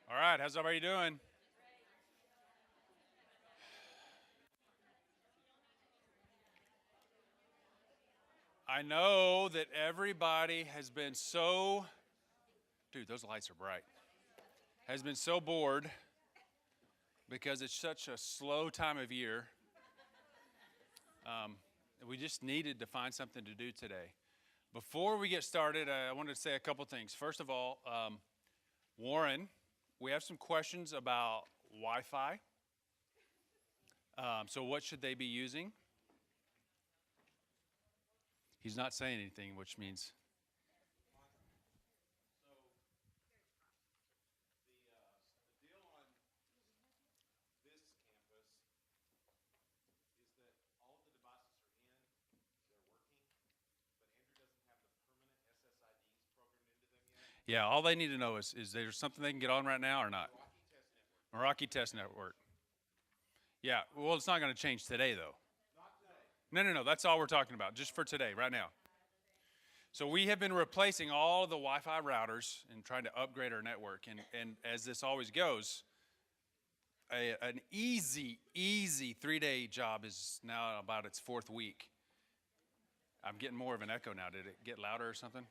All right, how's everybody doing? I know that everybody has been dude, those lights are bright, has been so bored because it's such a slow time of year. We just needed to find something to do today. Before we get started, I wanted to say a couple things. First of all, Warren, we have some questions about Wi-Fi. So what should they be using? He's not saying anything, which means yeah, all they need to know is there something they can get on right now or not? Meraki Test Network. Yeah, well, it's not going to change today, though. No. That's all we're talking about, just for today, right now. So we have been replacing all the Wi-Fi routers and trying to upgrade our network. And as this always goes, an easy 3-day job is now about its fourth week. I'm getting more of an echo now. Did it get louder or something?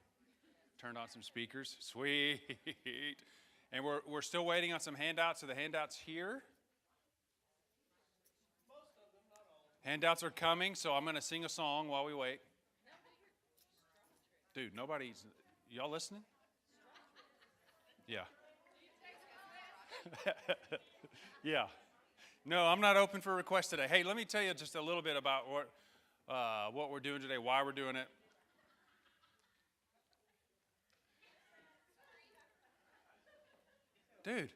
Turned on some speakers. Sweet. And we're still waiting on some handouts. So the handouts here. Handouts are coming, so I'm going to sing a song while we wait. Dude, y'all listening? Yeah. Yeah. No, I'm not open for requests today. Hey, let me tell you just a little bit about what we're doing today, why we're doing it. Dude.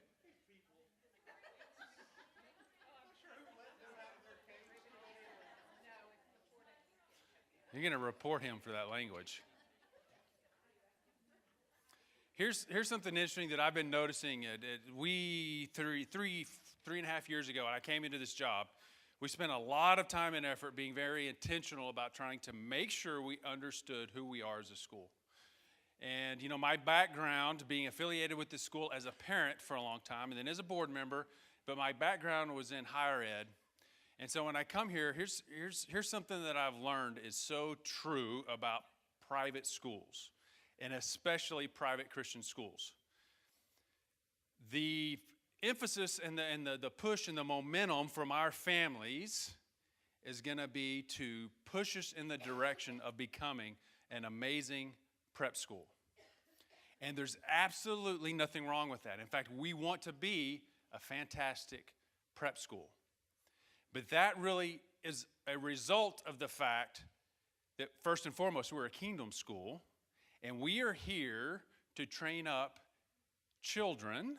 You're going to report him for that language. Here's something interesting that I've been noticing. Three and a half years ago, when I came into this job, we spent a lot of time and effort being very intentional about trying to make sure we understood who we are as a school. And, my background, being affiliated with this school as a parent for a long time and then as a board member, but my background was in higher ed. And so when I come here, here's something that I've learned is so true about private schools, and especially private Christian schools. The emphasis and the push and the momentum from our families is going to be to push us in the direction of becoming an amazing prep school. And there's absolutely nothing wrong with that. In fact, we want to be a fantastic prep school. But that really is a result of the fact that, first and foremost, we're a kingdom school, and we are here to train up children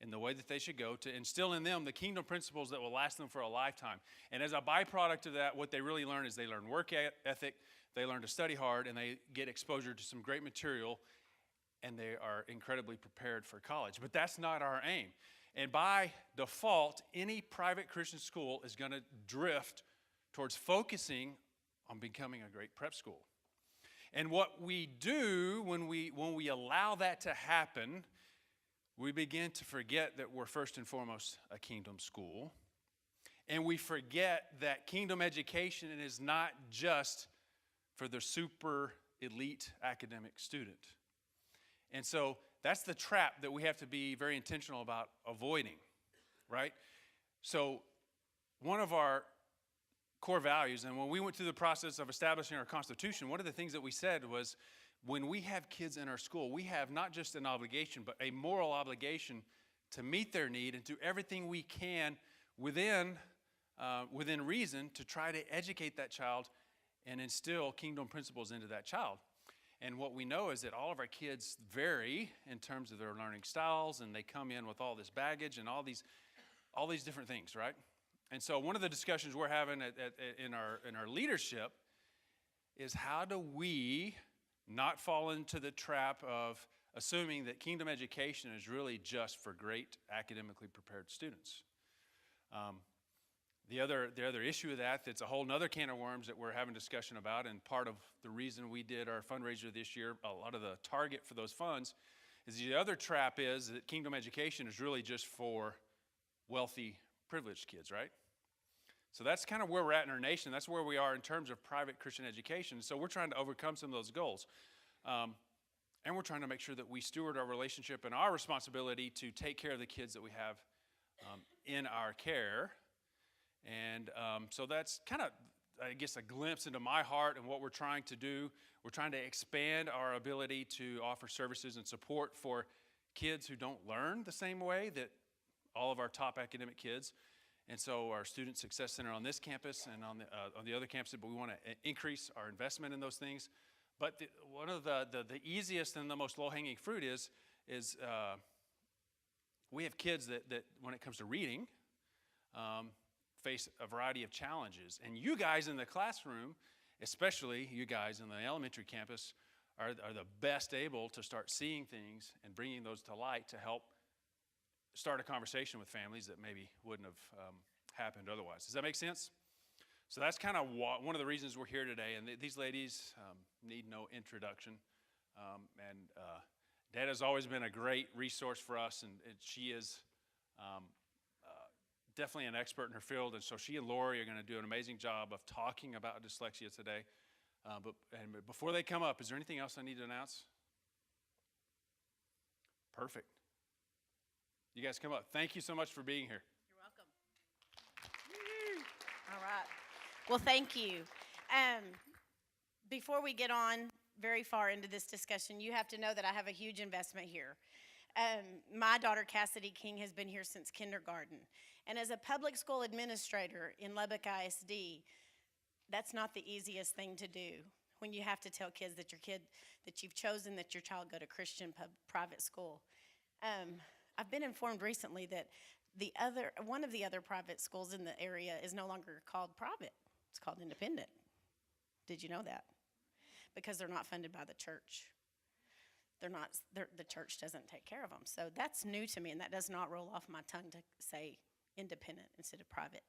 in the way that they should go, to instill in them the kingdom principles that will last them for a lifetime. And as a byproduct of that, what they really learn is they learn work ethic, they learn to study hard, and they get exposure to some great material, and they are incredibly prepared for college. But that's not our aim. And by default, any private Christian school is going to drift towards focusing on becoming a great prep school. And what we do when we allow that to happen, we begin to forget that we're first and foremost a kingdom school. And we forget that kingdom education is not just for the super elite academic student. And so that's the trap that we have to be very intentional about avoiding, right? So one of our core values, and when we went through the process of establishing our Constitution, one of the things that we said was when we have kids in our school, we have not just an obligation, but a moral obligation to meet their need and do everything we can within reason to try to educate that child and instill kingdom principles into that child. And what we know is that all of our kids vary in terms of their learning styles, and they come in with all this baggage and all these different things, right? And so one of the discussions we're having in our leadership is how do we not fall into the trap of assuming that kingdom education is really just for great academically prepared students. The other issue of that's a whole nother can of worms that we're having discussion about, and part of the reason we did our fundraiser this year, a lot of the target for those funds is the other trap is that kingdom education is really just for wealthy, privileged kids, right? So that's kind of where we're at in our nation. That's where we are in terms of private Christian education. So we're trying to overcome some of those goals. And we're trying to make sure that we steward our relationship and our responsibility to take care of the kids that we have in our care. And so that's kind of, I guess, a glimpse into my heart and what we're trying to do. We're trying to expand our ability to offer services and support for kids who don't learn the same way that all of our top academic kids. And so our Student Success Center on this campus and on the other campuses, but we want to increase our investment in those things. But one of the easiest and the most low-hanging fruit is we have kids that when it comes to reading, face a variety of challenges. And you guys in the classroom, especially you guys in the elementary campus, are the best able to start seeing things and bringing those to light to help start a conversation with families that maybe wouldn't have happened otherwise. Does that make sense? So that's kind of one of the reasons we're here today. And these ladies need no introduction. Dad has always been a great resource for us, and she is definitely an expert in her field. And so she and Lori are going to do an amazing job of talking about dyslexia today. But before they come up, is there anything else I need to announce? Perfect. You guys come up. Thank you so much for being here. You're welcome. All right. Well, thank you. Before we get on very far into this discussion, you have to know that I have a huge investment here. My daughter, Cassidy King, has been here since kindergarten. And as a public school administrator in Lubbock ISD, that's not the easiest thing to do when you have to tell kids that you've chosen that your child go to Christian private school. I've been informed recently that one of the other private schools in the area is no longer called private. It's called independent. Did you know that? Because they're not funded by the church. The church doesn't take care of them. So that's new to me, and that does not roll off my tongue to say independent instead of private.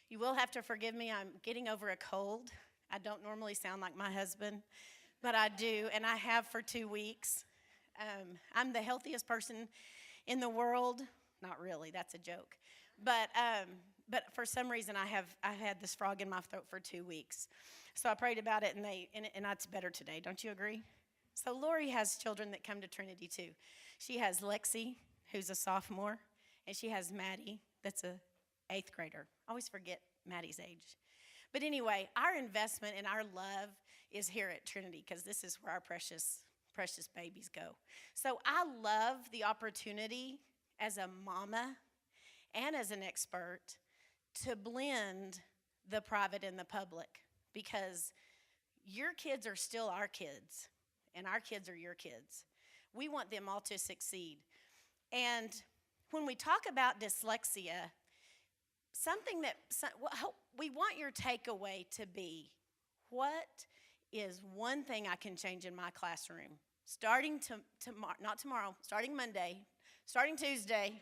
You will have to forgive me. I'm getting over a cold. I don't normally sound like my husband, but I do, and I have for 2 weeks. I'm the healthiest person in the world. Not really, that's a joke. But for some reason I've had this frog in my throat for 2 weeks. So I prayed about it, and it's better today. Don't you agree? So Lori has children that come to Trinity too. She has Lexi, who's a sophomore, and she has Maddie, that's a 8th grader. I always forget Maddie's age. But anyway, our investment and our love is here at Trinity, because this is where our precious babies go. So I love the opportunity as a mama and as an expert to blend the private and the public, because your kids are still our kids, and our kids are your kids. We want them all to succeed. And when we talk about dyslexia, we want your takeaway to be, what is one thing I can change in my classroom? Starting not tomorrow, starting Monday, starting Tuesday.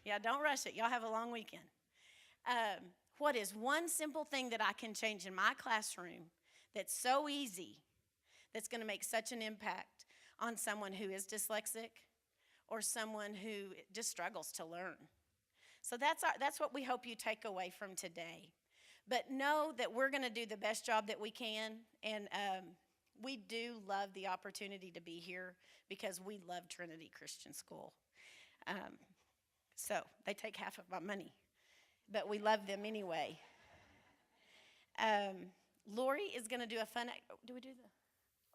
Yeah, don't rush it. Y'all have a long weekend. What is one simple thing that I can change in my classroom that's so easy, that's going to make such an impact on someone who is dyslexic or someone who just struggles to learn? So that's what we hope you take away from today. But know that we're going to do the best job that we can, and we do love the opportunity to be here because we love Trinity Christian School. So they take half of my money, but we love them anyway. Lori is going to do a fun.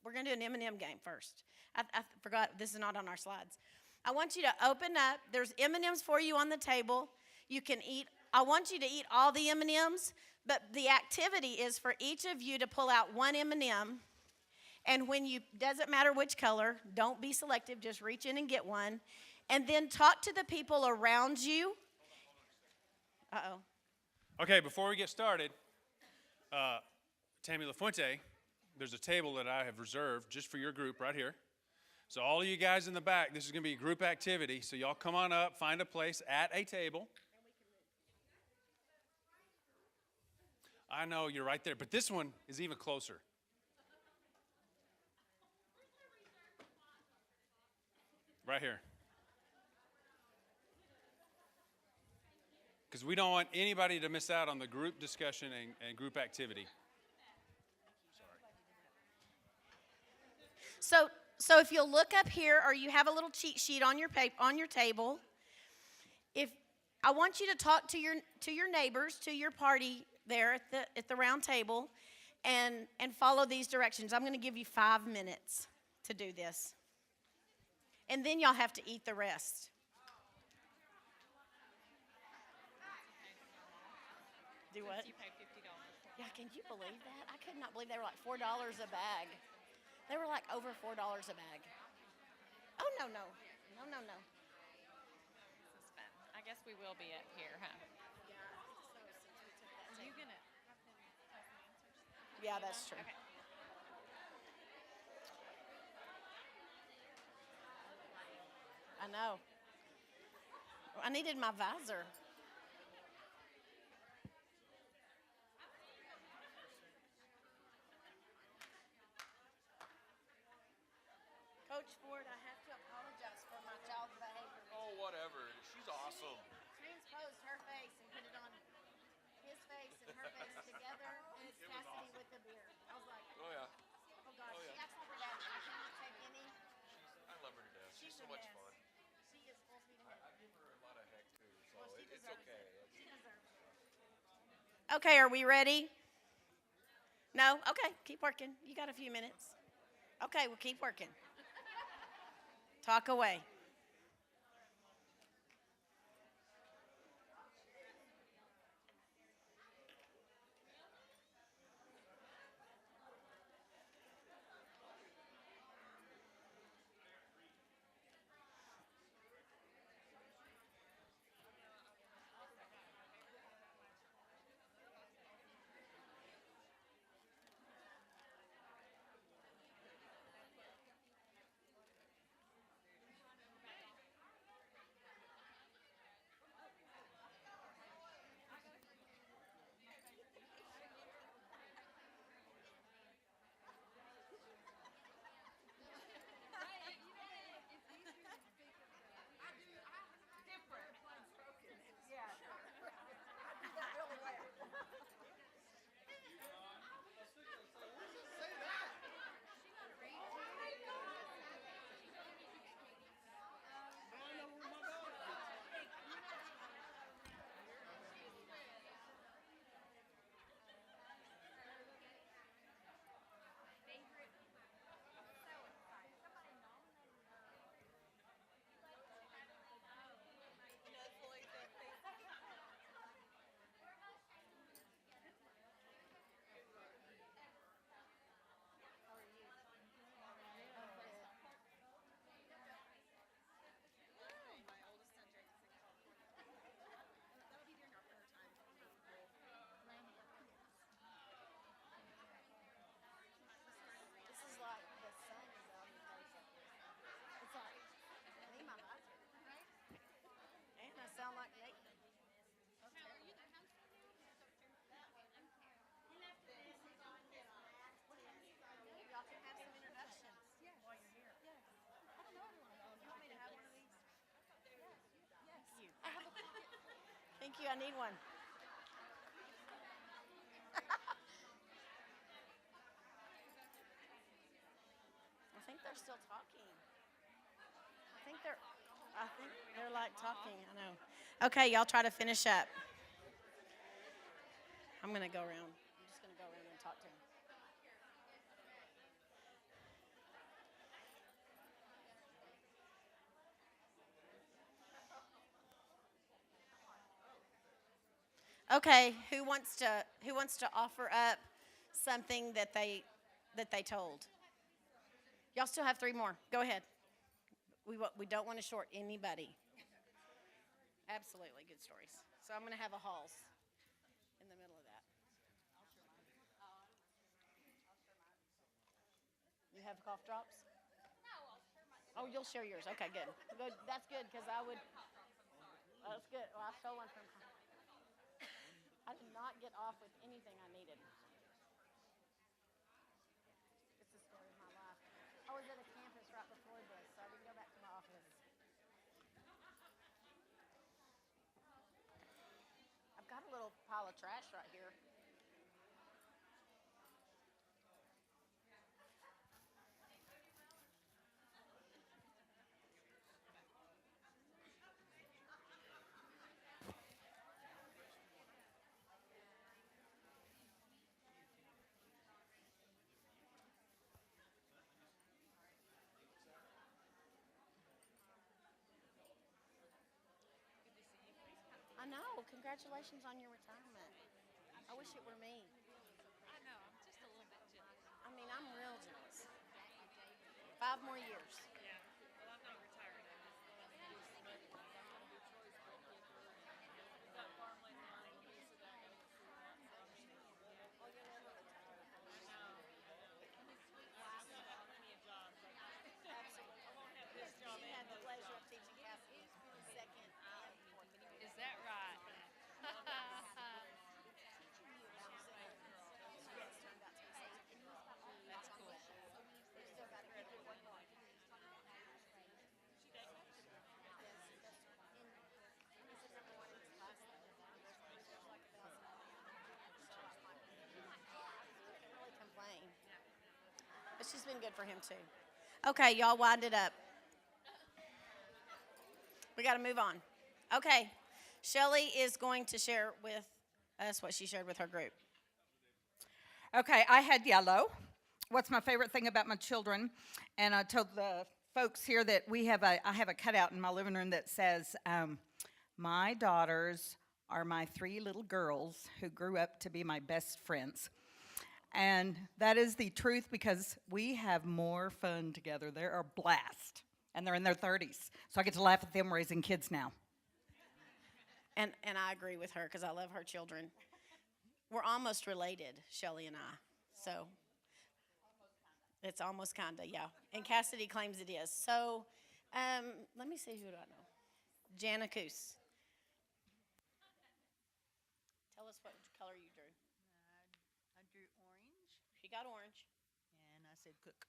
We're going to do an M&M game first. I forgot, this is not on our slides. I want you to open up. There's M&Ms for you on the table. You can eat. I want you to eat all the M&Ms, but the activity is for each of you to pull out one M&M. And doesn't matter which color, don't be selective, just reach in and get one. And then talk to the people around you. Uh-oh. Okay, before we get started, Tammy LaFuente, there's a table that I have reserved just for your group right here. So all of you guys in the back, this is going to be a group activity. So y'all come on up, find a place at a table. I know, you're right there, but this one is even closer. right here. Because we don't want anybody to miss out on the group discussion and group activity. So if you'll look up here, or you have a little cheat sheet on your table, if I want you to talk to your neighbors, to your party there at the round table, and follow these directions. I'm going to give you 5 minutes to do this, and then y'all have to eat the rest. Do what? You pay $50. Yeah, can you believe that? I could not believe they were like $4 a bag. They were like over $4 a bag. Oh, no. This is fun. I guess we will be up here, huh? Are you gonna have them post the answers? Yeah, that's true. Okay. I know. I needed my visor. Coach Ford, I have to apologize for my child's behavior. Oh, whatever. She's awesome. Transposed her face and put it on his face and her face together, and it's Cassidy with the beer. I was like, Oh, yeah. oh gosh, Oh, she yeah. acts like her dad. I cannot take any. I love her to death. She's so a much mess. fun. She is full speed ahead. I give her a lot of heck, too, so Well, she it's deserves okay. it. She deserves it. Okay, are we ready? No? Okay, keep working. You got a few minutes. Okay, well, keep working. Talk away. This is like the sun is out in person. It's like, I need my visor. And I sound like Nathan. Y'all can have some introductions while you're here. Yes. I don't know everyone. You want me to have one of these? Yes. You. I have a pocket. Thank you. I need one. I think they're still talking. I think they're like talking. I know. Okay, y'all try to finish up. I'm gonna go around. I'm just gonna go around and talk to him. Okay, who wants to offer up something that they told? Y'all still have 3 more. Go ahead. We don't want to short anybody. Absolutely good stories. So I'm going to have a Halls in the middle of that. You have cough drops? Oh, you'll share yours. Okay, good. Good. That's good because I would. That's good. Well, I stole one from. I did not get off with anything I needed. It's the story of my life. I was at a campus right before this, so I didn't go back to my office. pile of trash right here. I know. Congratulations on your retirement. I wish it were me. I know, I'm just a little bit jealous. I mean, I'm real jealous. 5 more years. Yeah. Well, I'm not retired. I'm just going to do some other things. I'm going to do choice bookkeeper. We've got farmland now. I'm going to sit down and see that. So, I mean, oh, you're never retired. I know. I've still got plenty of jobs. Absolutely. I won't have this job She and had the those pleasure of jobs. teaching Cassie second and fourth. Is that right? That's cool. Complain. But she's been good for him too. Okay, y'all wind it up. We got to move on. Okay, Shelly is going to share with us what she shared with her group. Okay, I had yellow. What's my favorite thing about my children? And I told the folks here that I have a cutout in my living room that says, my daughters are my 3 little girls who grew up to be my best friends. And that is the truth because we have more fun together. They're a blast. And they're in their 30s. So I get to laugh at them raising kids now. And I agree with her because I love her children. We're almost related, Shelly and I. So it's almost kind of, yeah. And Cassidy claims it is. So let me see, who do I know? Jana Coos. Tell us what color you drew. I drew orange, She got orange. and I said cook.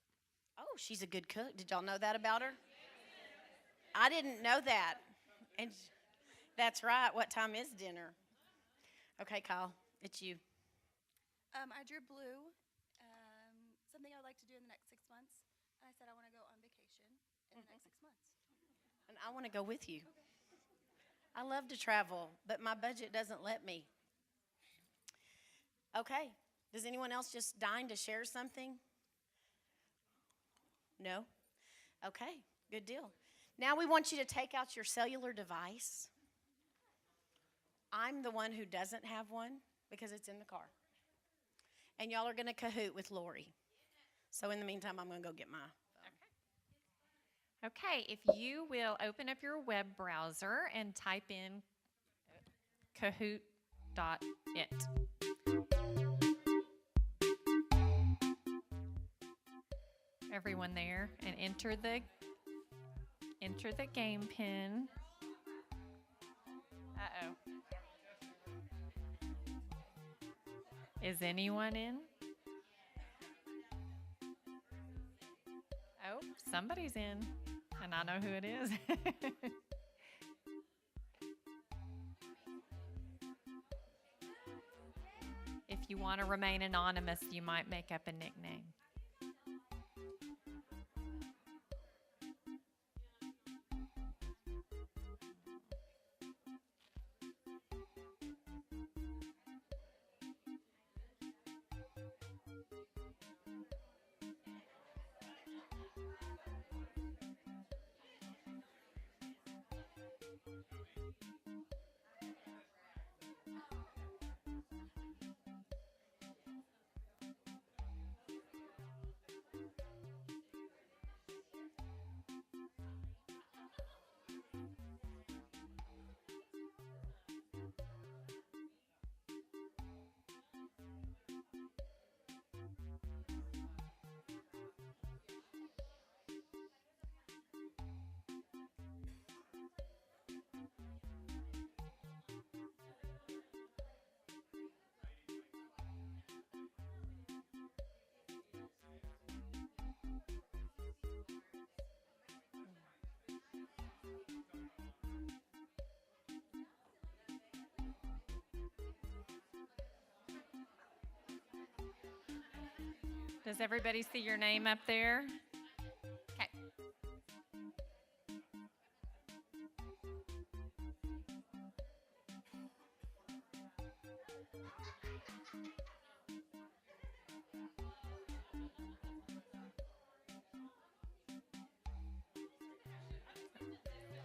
Oh, she's a good cook. Did y'all know that about her? I didn't know that. And that's right. What time is dinner? Okay, Kyle, it's you. I drew blue, something I would like to do in the next 6 months. And I said I want to go on vacation in the next 6 months. And I want to go with you. I love to travel, but my budget doesn't let me. Okay. Does anyone else just dying to share something? No? Okay, good deal. Now we want you to take out your cellular device. I'm the one who doesn't have one because it's in the car. And y'all are going to Kahoot with Lori. So in the meantime, I'm going to go get my phone. Okay, if you will open up your web browser and type in kahoot.it. Everyone there, and enter the game pin. Uh-oh. Is anyone in? Oh, somebody's in, and I know who it is. If you want to remain anonymous, you might make up a nickname. Does everybody see your name up there? Okay.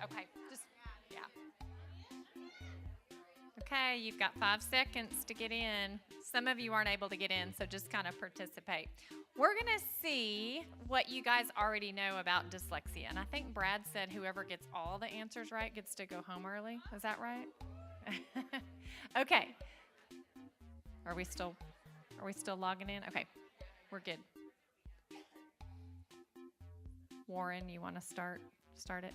Okay, just, yeah. Okay, you've got 5 seconds to get in. Some of you aren't able to get in, so just kind of participate. We're going to see what you guys already know about dyslexia. And I think Brad said whoever gets all the answers right gets to go home early. Is that right? Okay. Are we still logging in? Okay. We're good. Warren, you want to start it?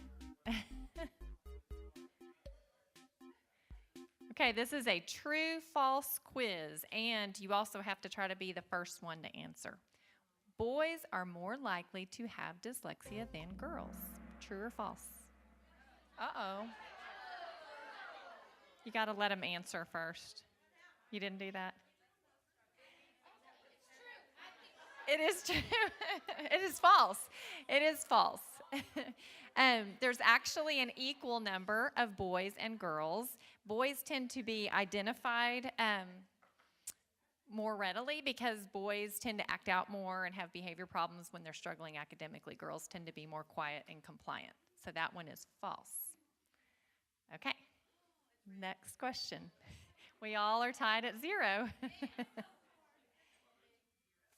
Okay, this is a true-false quiz, and you also have to try to be the first one to answer. Boys are more likely to have dyslexia than girls. True or false? Uh-oh. You got to let them answer first. You didn't do that? It is true. It is false. It is false. There's actually an equal number of boys and girls. Boys tend to be identified more readily because boys tend to act out more and have behavior problems when they're struggling academically. Girls tend to be more quiet and compliant. So that one is false. Okay. Next question. We all are tied at 0.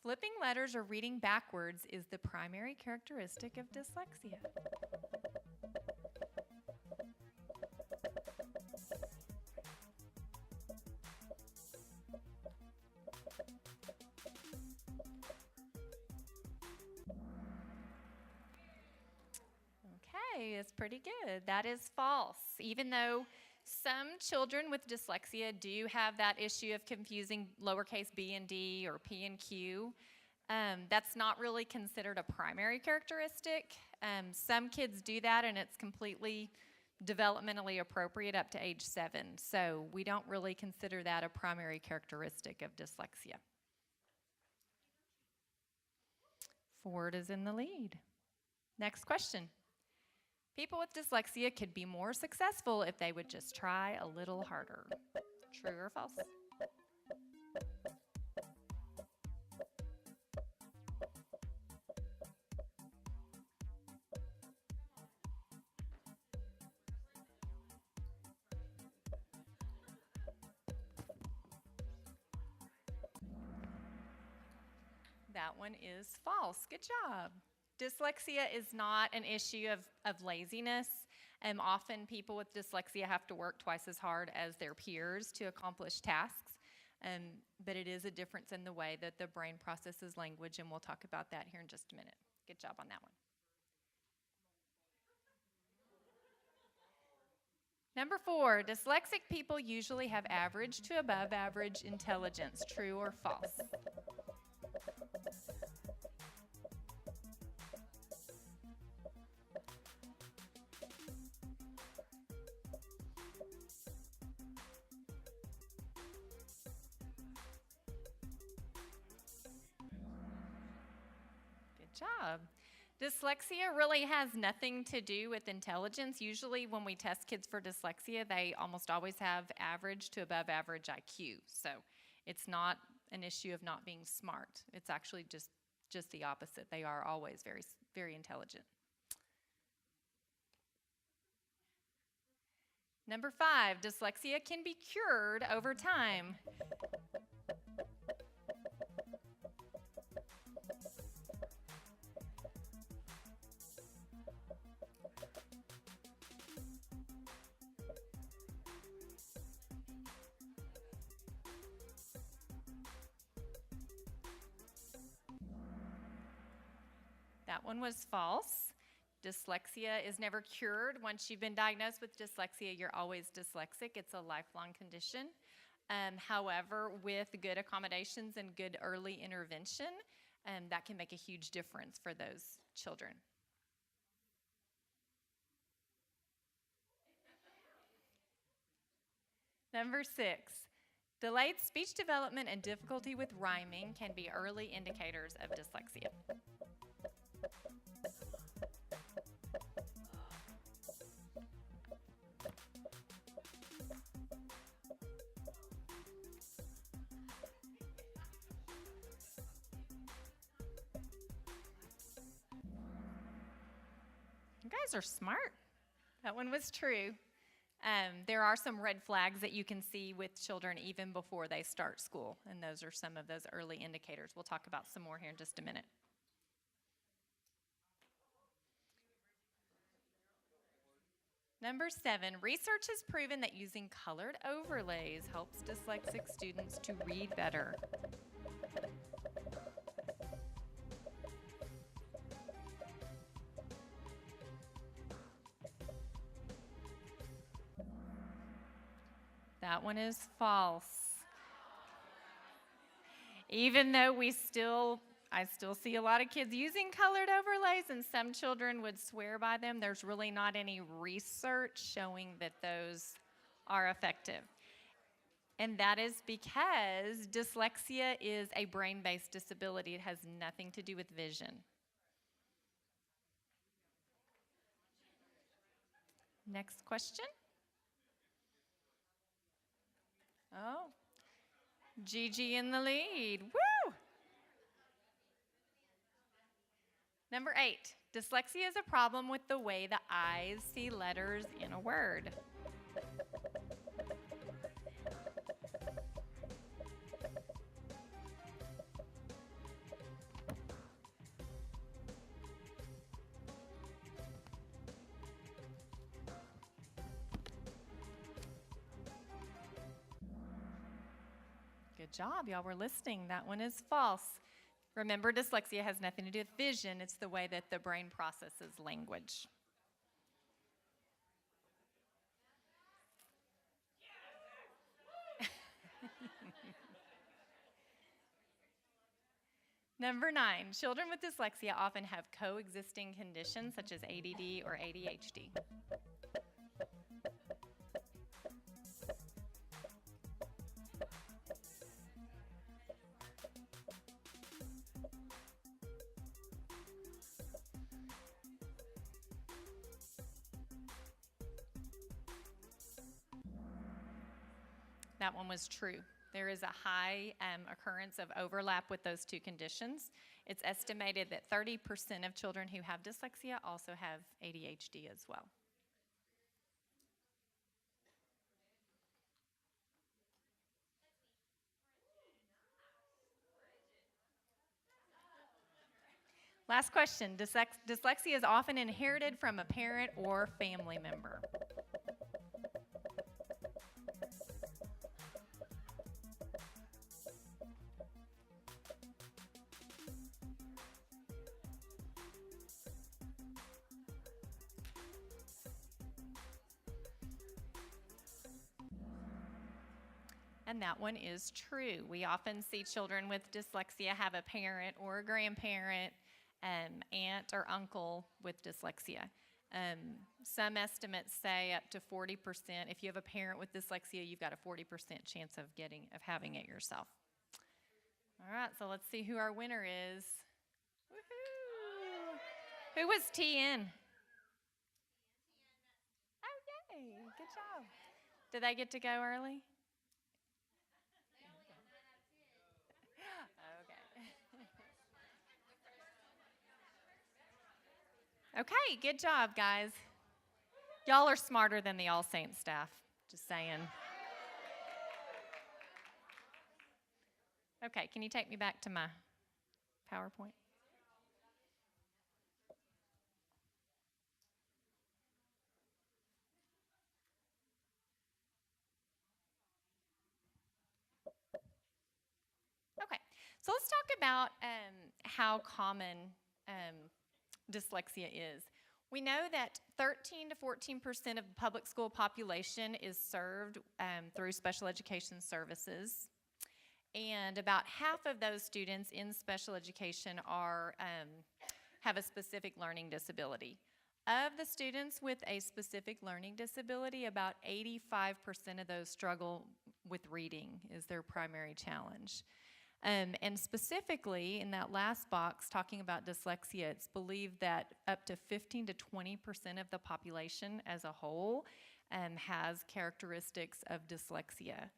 Flipping letters or reading backwards is the primary characteristic of dyslexia. Okay, it's pretty good. That is false. Even though some children with dyslexia do have that issue of confusing lowercase b and d or p and q, that's not really considered a primary characteristic. Some kids do that, and it's completely developmentally appropriate up to age 7. So we don't really consider that a primary characteristic of dyslexia. Ford is in the lead. Next question. People with dyslexia could be more successful if they would just try a little harder. True or false? That one is false. Good job. Dyslexia is not an issue of laziness. Often people with dyslexia have to work twice as hard as their peers to accomplish tasks, but it is a difference in the way that the brain processes language, and we'll talk about that here in just a minute. Good job on that one. Number 4, dyslexic people usually have average to above average intelligence. True or false? Job. Dyslexia really has nothing to do with intelligence. Usually when we test kids for dyslexia, they almost always have average to above average IQ. So it's not an issue of not being smart. It's actually just the opposite. They are always very, very intelligent. Number 5, dyslexia can be cured over time. That one was false. Dyslexia is never cured. Once you've been diagnosed with dyslexia, you're always dyslexic. It's a lifelong condition. However, with good accommodations and good early intervention, that can make a huge difference for those children. Number 6, Delayed speech development and difficulty with rhyming can be early indicators of dyslexia. You guys are smart. That one was true. There are some red flags that you can see with children even before they start school, and those are some of those early indicators. We'll talk about some more here in just a minute. Number 7, research has proven that using colored overlays helps dyslexic students to read better. That one is false. Even though I still see a lot of kids using colored overlays, and some children would swear by them, there's really not any research showing that those are effective. And that is because dyslexia is a brain-based disability. It has nothing to do with vision. Next question. Oh, Gigi in the lead. Woo! Number 8, dyslexia is a problem with the way the eyes see letters in a word. Good job, y'all were listening. That one is false. Remember, dyslexia has nothing to do with vision. It's the way that the brain processes language. Number 9, children with dyslexia often have coexisting conditions such as ADD or ADHD. That one was true. There is a high occurrence of overlap with those two conditions. It's estimated that 30% of children who have dyslexia also have ADHD as well. Last question. Dyslexia is often inherited from a parent or family member. And that one is true. We often see children with dyslexia have a parent or a grandparent, aunt or uncle with dyslexia. Some estimates say up to 40%. If you have a parent with dyslexia, you've got a 40% chance of having it yourself. All right, so let's see who our winner is. Woohoo! Who was TN? Oh, yay! Good job. Did they get to go early? Okay, good job, guys. Y'all are smarter than the All Saints staff, just saying. Okay, can you take me back to my PowerPoint? Okay, so let's talk about how common dyslexia is. We know that 13 to 14% of the public school population is served through special education services, and about half of those students in special education have a specific learning disability. Of the students with a specific learning disability, about 85% of those struggle with reading is their primary challenge. And specifically in that last box, talking about dyslexia, it's believed that up to 15 to 20% of the population as a whole has characteristics of dyslexia.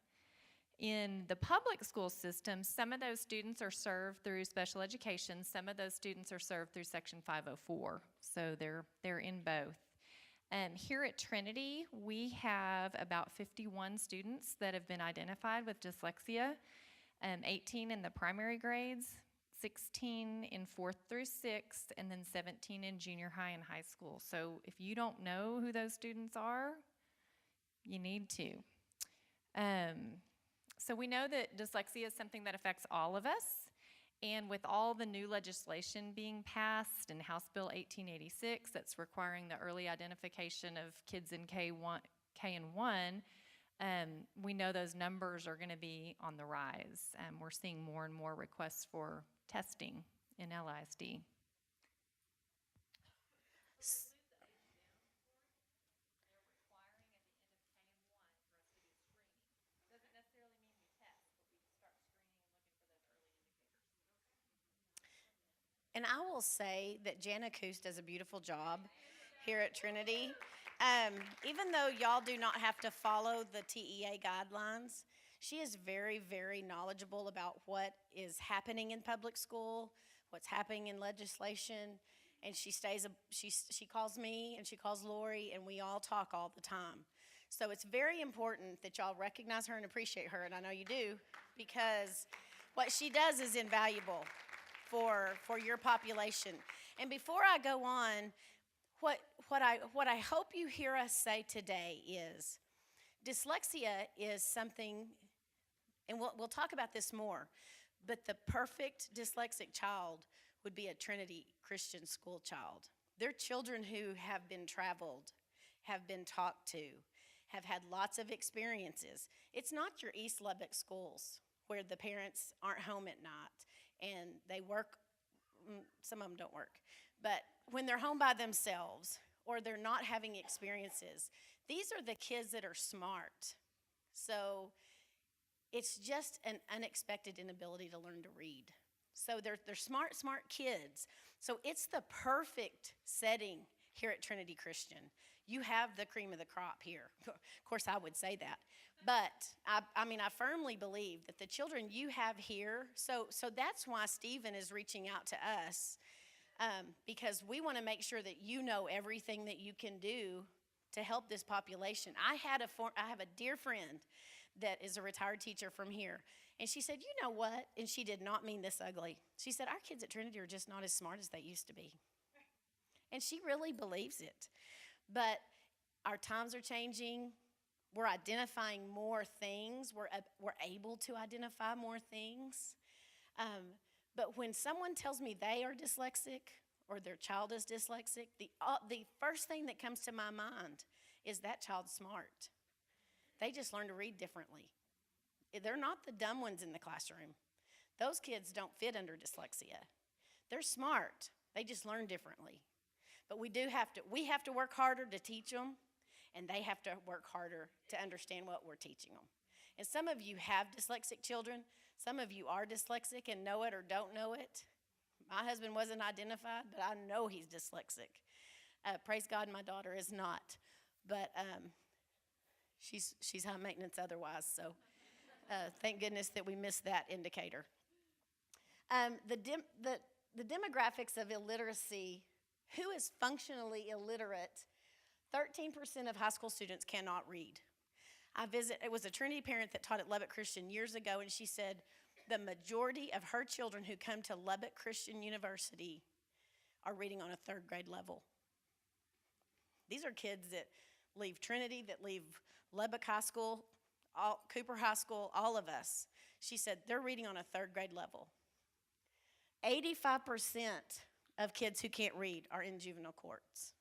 In the public school system, some of those students are served through special education. Some of those students are served through Section 504, so they're in both. Here at Trinity, we have about 51 students that have been identified with dyslexia, 18 in the primary grades, 16 in 4th through 6th, and then 17 in junior high and high school. So if you don't know who those students are, you need to. So we know that dyslexia is something that affects all of us, and with all the new legislation being passed in House Bill 1886 that's requiring the early identification of kids in K and 1, we know those numbers are going to be on the rise. We're seeing more and more requests for testing in LISD. And I will say that Jana Coos does a beautiful job here at Trinity. Even though y'all do not have to follow the TEA guidelines, she is very, very knowledgeable about what is happening in public school, what's happening in legislation, and she calls me and she calls Lori, and we all talk all the time. So it's very important that y'all recognize her and appreciate her, and I know you do, because what she does is invaluable for your population. And before I go on, what I hope you hear us say today is dyslexia is something, and we'll talk about this more, but the perfect dyslexic child would be a Trinity Christian school child. They're children who have been traveled, have been talked to, have had lots of experiences. It's not your East Lubbock schools where the parents aren't home at night and they work. Some of them don't work, but when they're home by themselves or they're not having experiences, these are the kids that are smart. So it's just an unexpected inability to learn to read. So they're smart kids. So it's the perfect setting here at Trinity Christian. You have the cream of the crop here. Of course, I would say that. But, I firmly believe that the children you have here, so that's why Stephen is reaching out to us, because we want to make sure that you know everything that you can do to help this population. I have a dear friend that is a retired teacher from here, and she said, you know what? And she did not mean this ugly. She said, our kids at Trinity are just not as smart as they used to be. And she really believes it. But our times are changing. We're identifying more things. We're able to identify more things. But when someone tells me they are dyslexic or their child is dyslexic, the first thing that comes to my mind is that child's smart. They just learn to read differently. They're not the dumb ones in the classroom. Those kids don't fit under dyslexia. They're smart. They just learn differently. But we have to work harder to teach them, and they have to work harder to understand what we're teaching them. And some of you have dyslexic children. Some of you are dyslexic and know it or don't know it. My husband wasn't identified, but I know he's dyslexic. Praise God, my daughter is not. But she's high maintenance otherwise, so thank goodness that we missed that indicator. The demographics of illiteracy, who is functionally illiterate? 13% of high school students cannot read. It was a Trinity parent that taught at Lubbock Christian years ago, and she said the majority of her children who come to Lubbock Christian University are reading on a 3rd grade level. These are kids that leave Trinity, that leave Lubbock High School, Cooper High School, all of us. She said they're reading on a 3rd grade level. 85% of kids who can't read are in juvenile courts.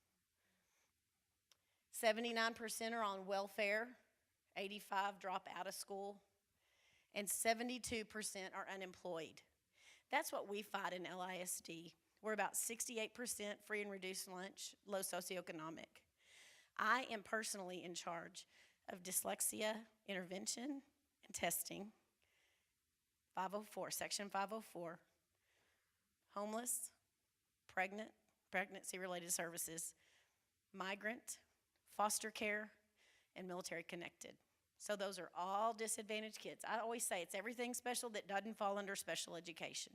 79% are on welfare, 85% drop out of school, and 72% are unemployed. That's what we fight in LISD. We're about 68% free and reduced lunch, low socioeconomic. I am personally in charge of dyslexia intervention, and testing. 504, Section 504, homeless, pregnant, pregnancy-related services, migrant, foster care, and military connected. So those are all disadvantaged kids. I always say it's everything special that doesn't fall under special education.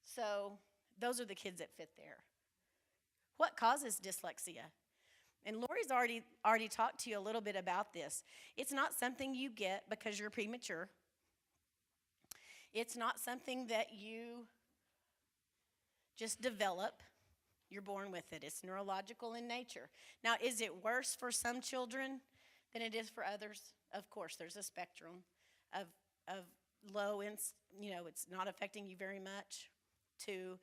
So those are the kids that fit there. What causes dyslexia? And Lori's already talked to you a little bit about this. It's not something you get because you're premature. It's not something that you just develop. You're born with it. It's neurological in nature. Now, is it worse for some children than it is for others? Of course, there's a spectrum of low, it's not affecting you very much, to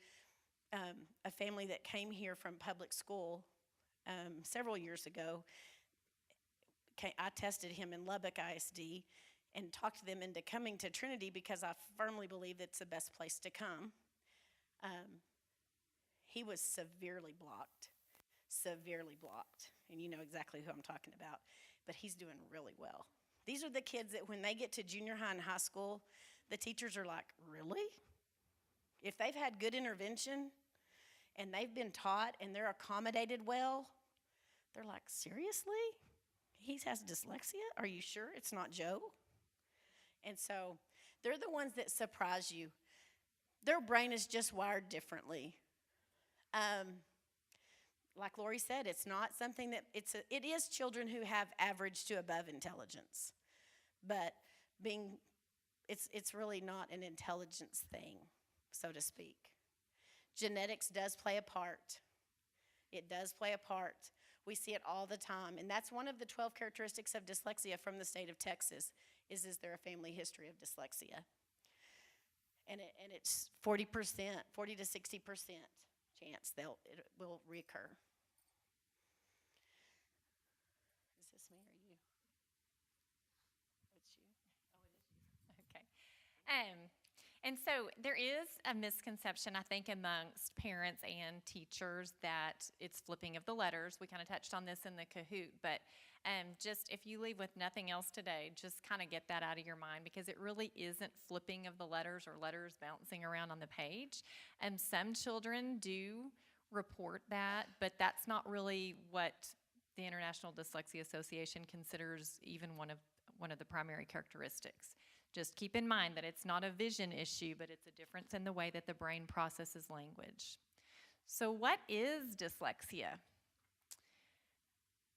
a family that came here from public school several years ago. I tested him in Lubbock ISD and talked them into coming to Trinity because I firmly believe it's the best place to come. He was severely blocked, and you know exactly who I'm talking about, but he's doing really well. These are the kids that when they get to junior high and high school, the teachers are like, really? If they've had good intervention and they've been taught and they're accommodated well, they're like, seriously? He has dyslexia? Are you sure it's not Joe? And so they're the ones that surprise you. Their brain is just wired differently. Like Lori said, it's not something that, it is children who have average to above intelligence, but it's really not an intelligence thing, so to speak. Genetics does play a part. It does play a part. We see it all the time, and that's one of the 12 characteristics of dyslexia from the state of Texas, is there a family history of dyslexia? And it's 40%, 40 to 60% chance it will recur. Is this me or you? It's you. Oh, it is you. Okay. And so there is a misconception, I think, amongst parents and teachers that it's flipping of the letters. We kind of touched on this in the Kahoot, but just if you leave with nothing else today, just kind of get that out of your mind, because it really isn't flipping of the letters or letters bouncing around on the page. Some children do report that, but that's not really what the International Dyslexia Association considers even one of the primary characteristics. Just keep in mind that it's not a vision issue, but it's a difference in the way that the brain processes language. So what is dyslexia?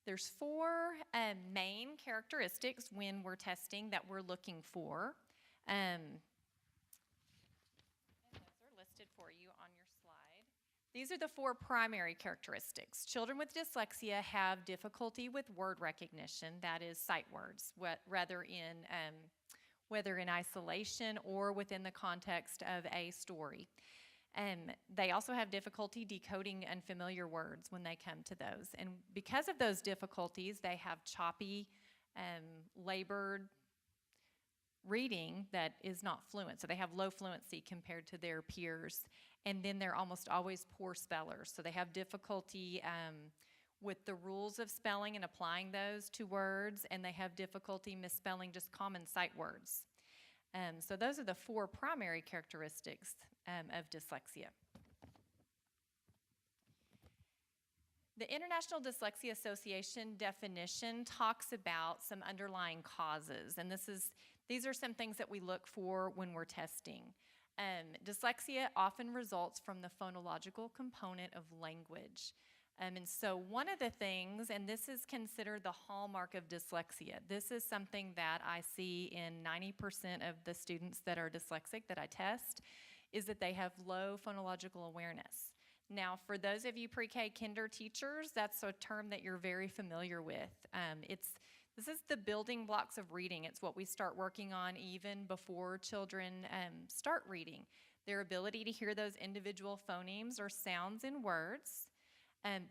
There's 4 main characteristics when we're testing that we're looking for. And those are listed for you on your slide. These are the 4 primary characteristics. Children with dyslexia have difficulty with word recognition, that is sight words, whether in isolation or within the context of a story. They also have difficulty decoding unfamiliar words when they come to those. And because of those difficulties, they have choppy, labored reading that is not fluent. So they have low fluency compared to their peers. And then they're almost always poor spellers. So they have difficulty with the rules of spelling and applying those to words, and they have difficulty misspelling just common sight words. So those are the 4 primary characteristics of dyslexia. The International Dyslexia Association definition talks about some underlying causes, and these are some things that we look for when we're testing. Dyslexia often results from the phonological component of language. And so one of the things, and this is considered the hallmark of dyslexia, this is something that I see in 90% of the students that are dyslexic that I test, is that they have low phonological awareness. Now, for those of you pre-K kinder teachers, that's a term that you're very familiar with. This is the building blocks of reading. It's what we start working on even before children start reading. Their ability to hear those individual phonemes or sounds in words,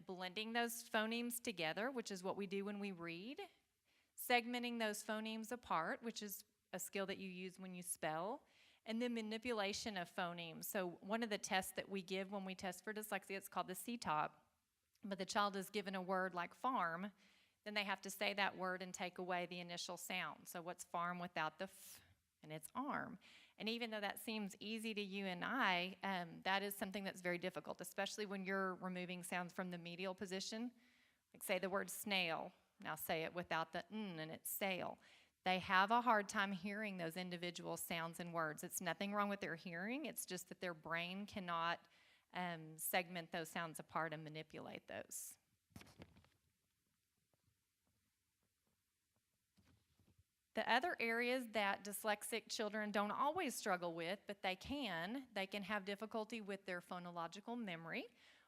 blending those phonemes together, which is what we do when we read, segmenting those phonemes apart, which is a skill that you use when you spell, and then manipulation of phonemes. So one of the tests that we give when we test for dyslexia, it's called the CTOP, but the child is given a word like farm, then they have to say that word and take away the initial sound. So what's farm without the f? And it's arm. And even though that seems easy to you and I, that is something that's very difficult, especially when you're removing sounds from the medial position. Like say the word snail. Now say it without the n, and it's sail. They have a hard time hearing those individual sounds and words. It's nothing wrong with their hearing. It's just that their brain cannot segment those sounds apart and manipulate those. The other areas that dyslexic children don't always struggle with, but they can have difficulty with their phonological memory,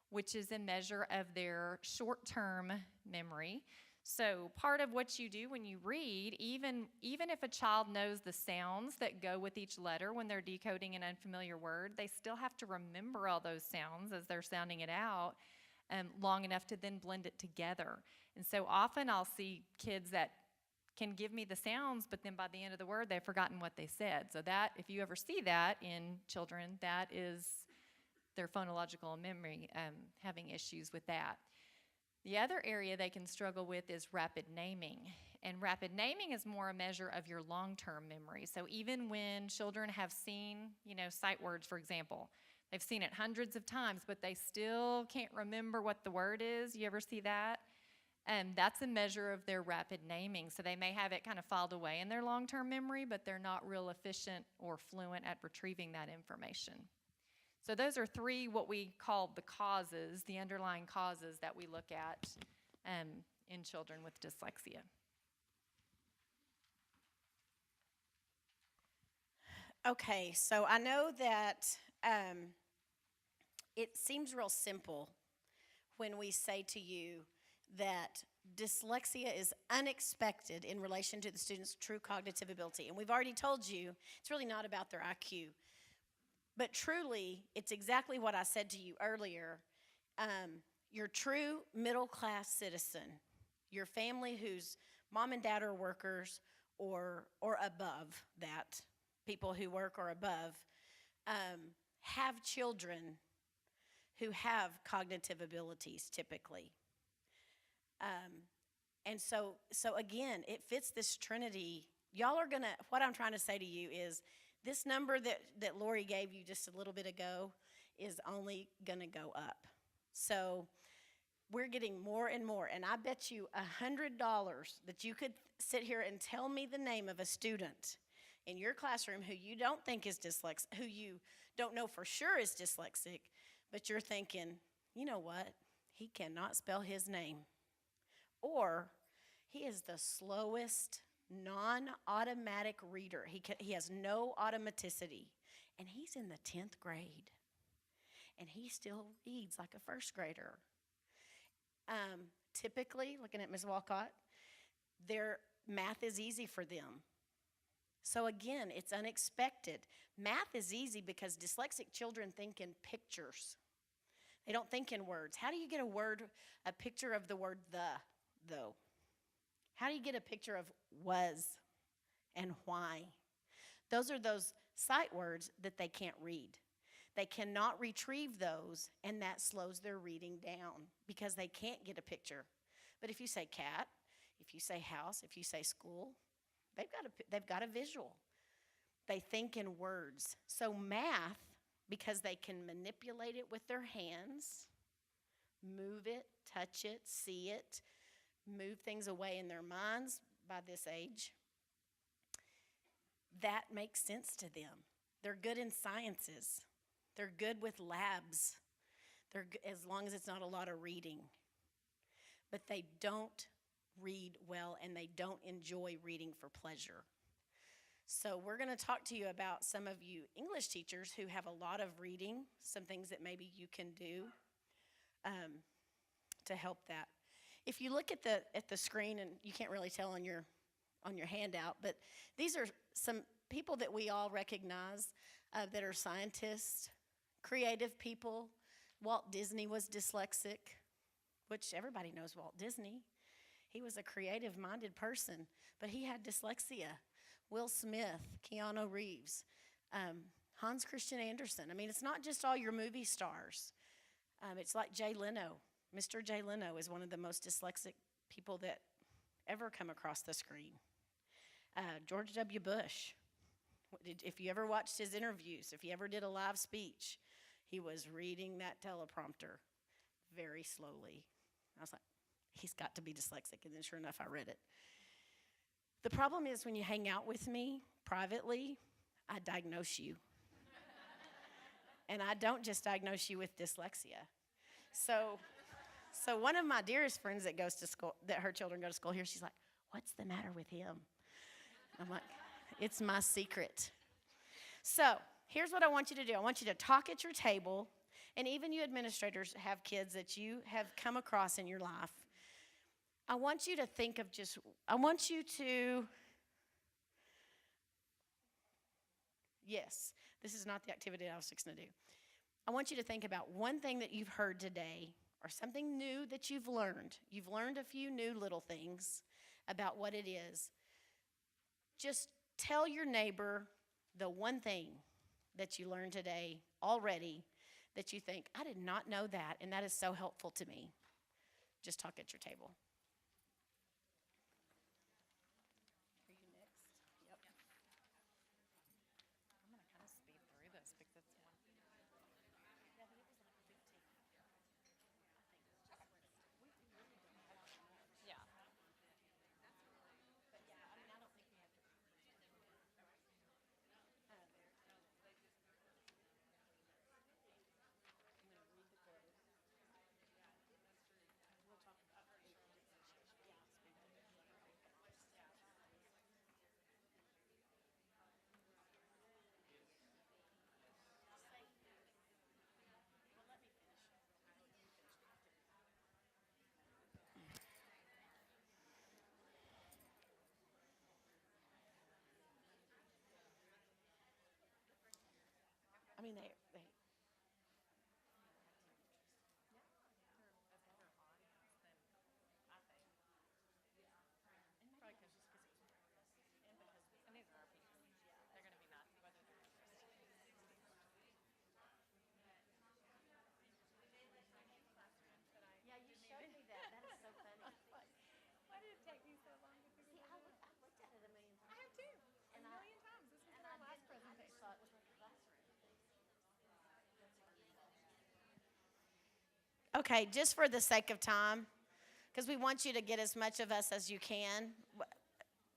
which is a measure of their short-term memory. So part of what you do when you read, even if a child knows the sounds that go with each letter when they're decoding an unfamiliar word, they still have to remember all those sounds as they're sounding it out long enough to then blend it together. And so often I'll see kids that can give me the sounds, but then by the end of the word, they've forgotten what they said. So that, if you ever see that in children, that is their phonological memory having issues with that. The other area they can struggle with is rapid naming. And rapid naming is more a measure of your long-term memory. So even when children have seen, sight words, for example, they've seen it hundreds of times, but they still can't remember what the word is. You ever see that? That's a measure of their rapid naming. So they may have it kind of filed away in their long-term memory, but they're not real efficient or fluent at retrieving that information. So those are three what we call the causes, the underlying causes that we look at in children with dyslexia. Okay, so I know that it seems real simple when we say to you that dyslexia is unexpected in relation to the student's true cognitive ability. And we've already told you it's really not about their IQ. But truly, it's exactly what I said to you earlier. Your true middle-class citizen, your family whose mom and dad are workers or above that, people who work or above, have children who have cognitive abilities typically. And so again, it fits this trinity. Y'all are gonna, what I'm trying to say to you is, this number that Lori gave you just a little bit ago is only gonna go up. So we're getting more and more, and I bet you $100 that you could sit here and tell me the name of a student in your classroom who you don't think is dyslexic, who you don't know for sure is dyslexic, but you're thinking, you know what, he cannot spell his name. Or he is the slowest non-automatic reader. He has no automaticity, and he's in the 10th grade, and he still reads like a first grader. Typically, looking at Ms. Walcott, their math is easy for them. So again, it's unexpected. Math is easy because dyslexic children think in pictures. They don't think in words. How do you get a picture of the word the, though? How do you get a picture of was and why? Those are those sight words that they can't read. They cannot retrieve those, and that slows their reading down because they can't get a picture. But if you say cat, if you say house, if you say school, they've got a visual. They think in words. So math, because they can manipulate it with their hands, move it, touch it, see it, move things away in their minds by this age, that makes sense to them. They're good in sciences. They're good with labs. They're as long as it's not a lot of reading. But they don't read well, and they don't enjoy reading for pleasure. So we're going to talk to you about some of you English teachers who have a lot of reading, some things that maybe you can do to help that. If you look at the screen, and you can't really tell on your handout, but these are some people that we all recognize that are scientists, creative people. Walt Disney was dyslexic, which everybody knows Walt Disney. He was a creative-minded person, but he had dyslexia. Will Smith, Keanu Reeves, Hans Christian Andersen. I mean, it's not just all your movie stars. It's like Jay Leno. Mr. Jay Leno is one of the most dyslexic people that ever come across the screen. George W. Bush, if you ever watched his interviews, if he ever did a live speech, he was reading that teleprompter very slowly. I was like, he's got to be dyslexic, and then sure enough, I read it. The problem is when you hang out with me privately, I diagnose you. And I don't just diagnose you with dyslexia. So one of my dearest friends that goes to school, that her children go to school here, she's like, what's the matter with him? I'm like, it's my secret. So here's what I want you to do. I want you to talk at your table, and even you administrators have kids that you have come across in your life. I want you to think of yes, this is not the activity I was fixing to do. I want you to think about one thing that you've heard today or something new that you've learned. You've learned a few new little things about what it is. Just tell your neighbor the one thing that you learned today already that you think, I did not know that, and that is so helpful to me. Just talk at your table. Are you next? Yep. I'm going to kind of speed through this because it's one. Yeah. I mean, they And these are our people. They're going to be nuts, whether they're interested. yeah, you showed me that. That is so funny. Why did it take me so long to figure See, that I out? looked at it a million times. I have too. And A million times. This was and our I last didn't. I just presentation. saw it was like a classroom. Okay, just for the sake of time, because we want you to get as much of us as you can,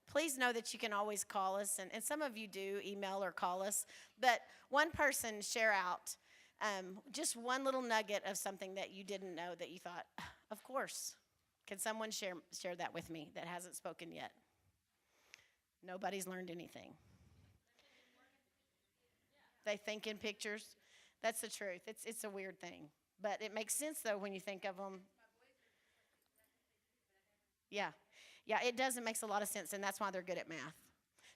please know that you can always call us, and some of you do email or call us, but one person share out just one little nugget of something that you didn't know that you thought, of course. Can someone share that with me that hasn't spoken yet? Nobody's learned anything. They think in pictures. That's the truth. It's a weird thing. But it makes sense, though, when you think of them. Yeah, it does. It makes a lot of sense, and that's why they're good at math.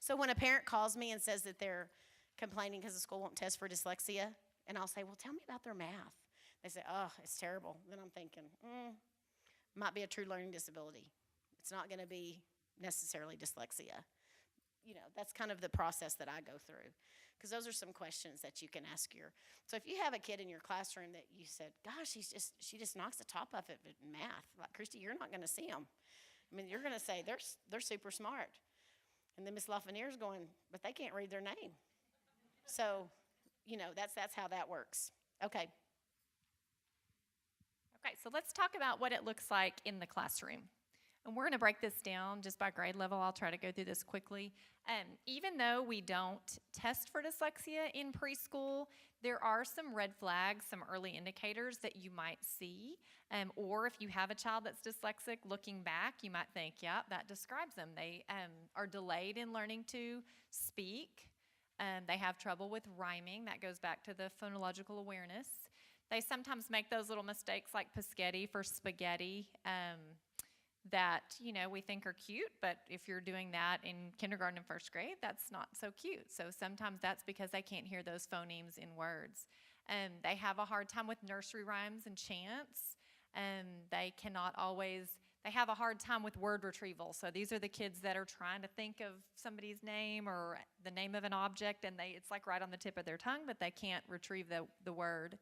So when a parent calls me and says that they're complaining because the school won't test for dyslexia, and I'll say, well, tell me about their math. They say, oh, it's terrible. Then I'm thinking, might be a true learning disability. It's not going to be necessarily dyslexia. You know, that's kind of the process that I go through. Because those are some questions that you can ask so if you have a kid in your classroom that you said, gosh, she just knocks the top off it in math. Like, Christy, you're not going to see them. I mean, you're going to say, they're super smart. And then Miss Lafreniere's going, but they can't read their name. So, you know, that's how that works. Okay. Okay, so let's talk about what it looks like in the classroom. And we're going to break this down just by grade level. I'll try to go through this quickly. Even though we don't test for dyslexia in preschool, there are some red flags, some early indicators that you might see. Or if you have a child that's dyslexic, looking back, you might think, yeah, that describes them. They are delayed in learning to speak. They have trouble with rhyming. That goes back to the phonological awareness. They sometimes make those little mistakes like Paschetti for spaghetti. That, you know, we think are cute, but if you're doing that in kindergarten and first grade, that's not so cute. So sometimes that's because they can't hear those phonemes in words. They have a hard time with nursery rhymes and chants. They have a hard time with word retrieval. So these are the kids that are trying to think of somebody's name or the name of an object, and it's like right on the tip of their tongue, but they can't retrieve the word.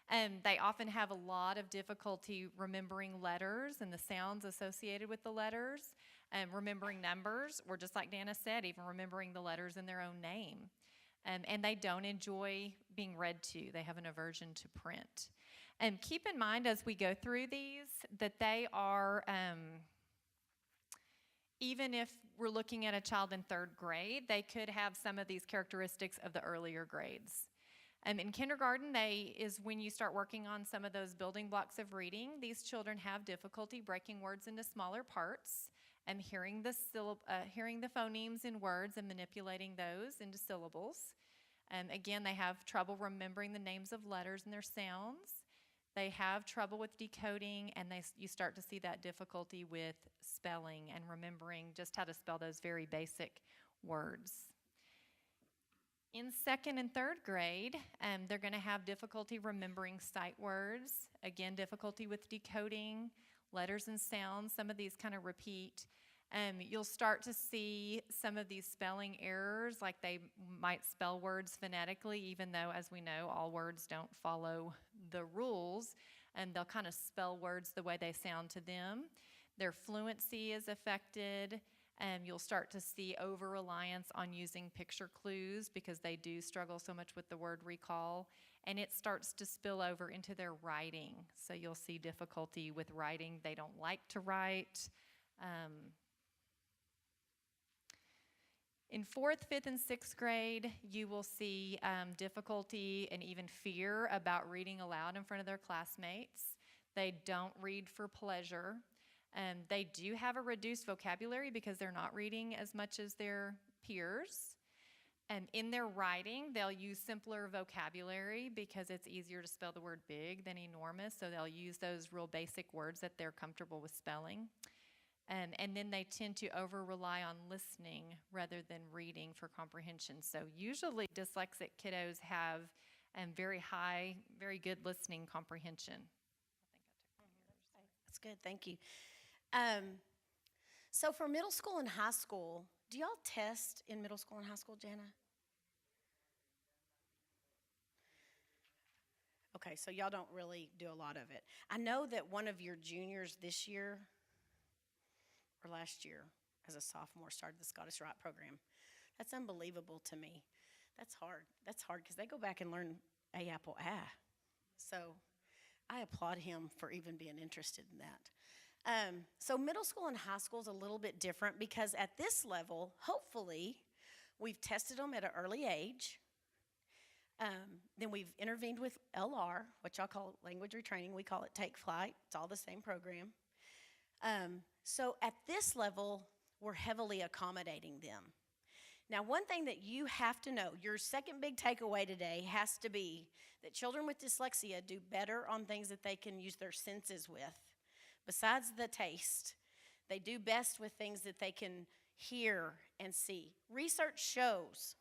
They often have a lot of difficulty remembering letters and the sounds associated with the letters, remembering numbers, or just like Dana said, even remembering the letters in their own name. And they don't enjoy being read to. They have an aversion to print. And keep in mind as we go through these that they are, even if we're looking at a child in 3rd grade, they could have some of these characteristics of the earlier grades. In kindergarten, is when you start working on some of those building blocks of reading. These children have difficulty breaking words into smaller parts and hearing the phonemes in words and manipulating those into syllables. Again, they have trouble remembering the names of letters and their sounds. They have trouble with decoding, and you start to see that difficulty with spelling and remembering just how to spell those very basic words. In 2nd and 3rd grade, they're going to have difficulty remembering sight words. Again, difficulty with decoding letters and sounds. Some of these kind of repeat. You'll start to see some of these spelling errors, like they might spell words phonetically, even though, as we know, all words don't follow the rules, and they'll kind of spell words the way they sound to them. Their fluency is affected. You'll start to see over-reliance on using picture clues because they do struggle so much with the word recall, and it starts to spill over into their writing. So you'll see difficulty with writing. They don't like to write. In 4th, 5th, and 6th grade, you will see difficulty and even fear about reading aloud in front of their classmates. They don't read for pleasure. They do have a reduced vocabulary because they're not reading as much as their peers. In their writing, they'll use simpler vocabulary because it's easier to spell the word big than enormous, so they'll use those real basic words that they're comfortable with spelling. And then they tend to over-rely on listening rather than reading for comprehension. So usually dyslexic kiddos have very high, very good listening comprehension. That's good, thank you. So for middle school and high school, do y'all test in middle school and high school, Jana? Okay, so y'all don't really do a lot of it. I know that one of your juniors this year, or last year, as a sophomore, started the Scottish Rite program. That's unbelievable to me. That's hard. That's hard because they go back and learn A apple ah. So I applaud him for even being interested in that. So middle school and high school is a little bit different because at this level, hopefully, we've tested them at an early age. Then we've intervened with LR, which I'll call language retraining. We call it Take Flight. It's all the same program. So at this level, we're heavily accommodating them. Now, one thing that you have to know, your second big takeaway today has to be that children with dyslexia do better on things that they can use their senses with. Besides the taste, they do best with things that they can hear and see. Research shows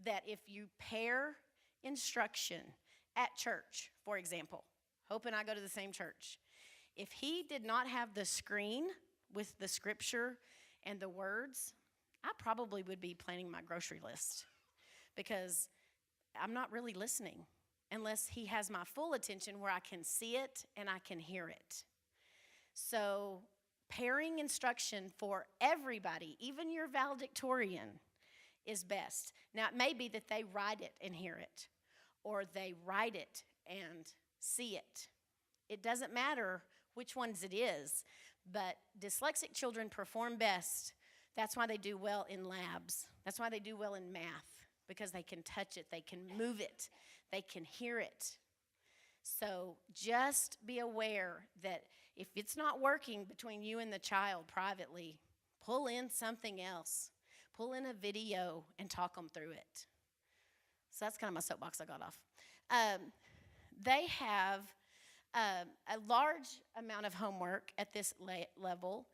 that if you pair instruction at church, for example, Hope and I go to the same church. If he did not have the screen with the scripture and the words, I probably would be planning my grocery list because I'm not really listening unless he has my full attention where I can see it and I can hear it. So pairing instruction for everybody, even your valedictorian, is best. Now, it may be that they write it and hear it, or they write it and see it. It doesn't matter which ones it is, but dyslexic children perform best. That's why they do well in labs. That's why they do well in math, because they can touch it, they can move it, they can hear it. So just be aware that if it's not working between you and the child privately, pull in something else. Pull in a video and talk them through it. So that's kind of my soapbox I got off. They have a large amount of homework at this level,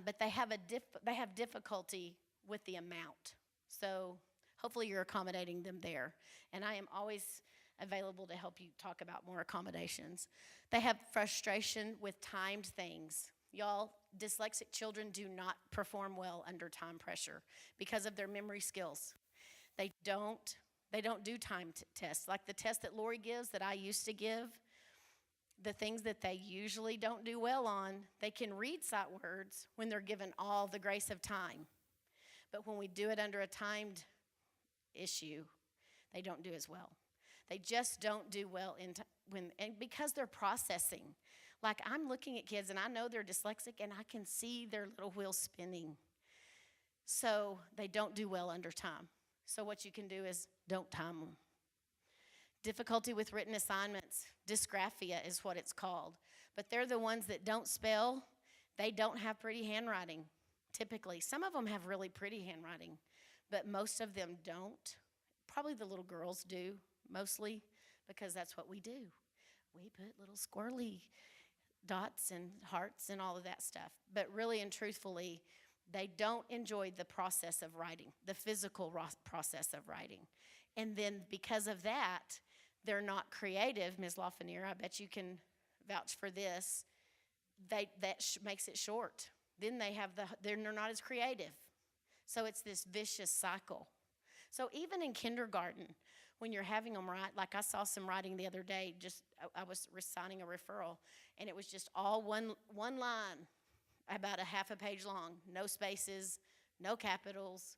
but they have difficulty with the amount. So hopefully you're accommodating them there. And I am always available to help you talk about more accommodations. They have frustration with timed things. Y'all, dyslexic children do not perform well under time pressure because of their memory skills. They don't do timed tests. Like the test that Lori gives that I used to give, the things that they usually don't do well on, they can read sight words when they're given all the grace of time. But when we do it under a timed issue, they don't do as well. They just don't do well and because they're processing. Like, I'm looking at kids and I know they're dyslexic and I can see their little wheels spinning. So they don't do well under time. So what you can do is don't time them. Difficulty with written assignments, dysgraphia is what it's called. But they're the ones that don't spell. They don't have pretty handwriting, typically. Some of them have really pretty handwriting, but most of them don't. Probably the little girls do, mostly, because that's what we do. We put little squirrely dots and hearts and all of that stuff. But really and truthfully, they don't enjoy the process of writing, the physical process of writing. And then because of that, they're not creative. Ms. Lafreniere, I bet you can vouch for this. That makes it short. Then they're not as creative. So it's this vicious cycle. So even in kindergarten, when you're having them write, like I saw some writing the other day, I was signing a referral, and it was just all one line, about a half a page long, no spaces, no capitals,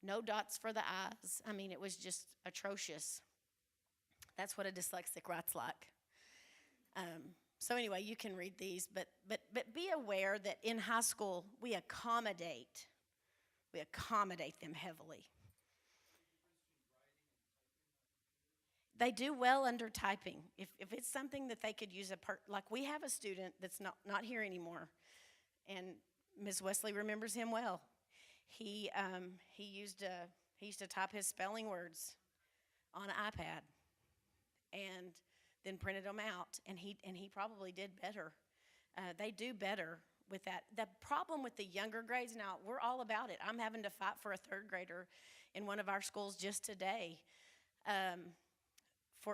no dots for the eyes. I mean, it was just atrocious. That's what a dyslexic writes like. So anyway, you can read these, but be aware that in high school, we accommodate them heavily. They do well under typing. If it's something that they could use, like we have a student that's not here anymore, and Ms. Wesley remembers him well. He used to type his spelling words on an iPad, and then printed them out, and he probably did better. They do better with that. The problem with the younger grades, now we're all about it. I'm having to fight for a third grader in one of our schools just today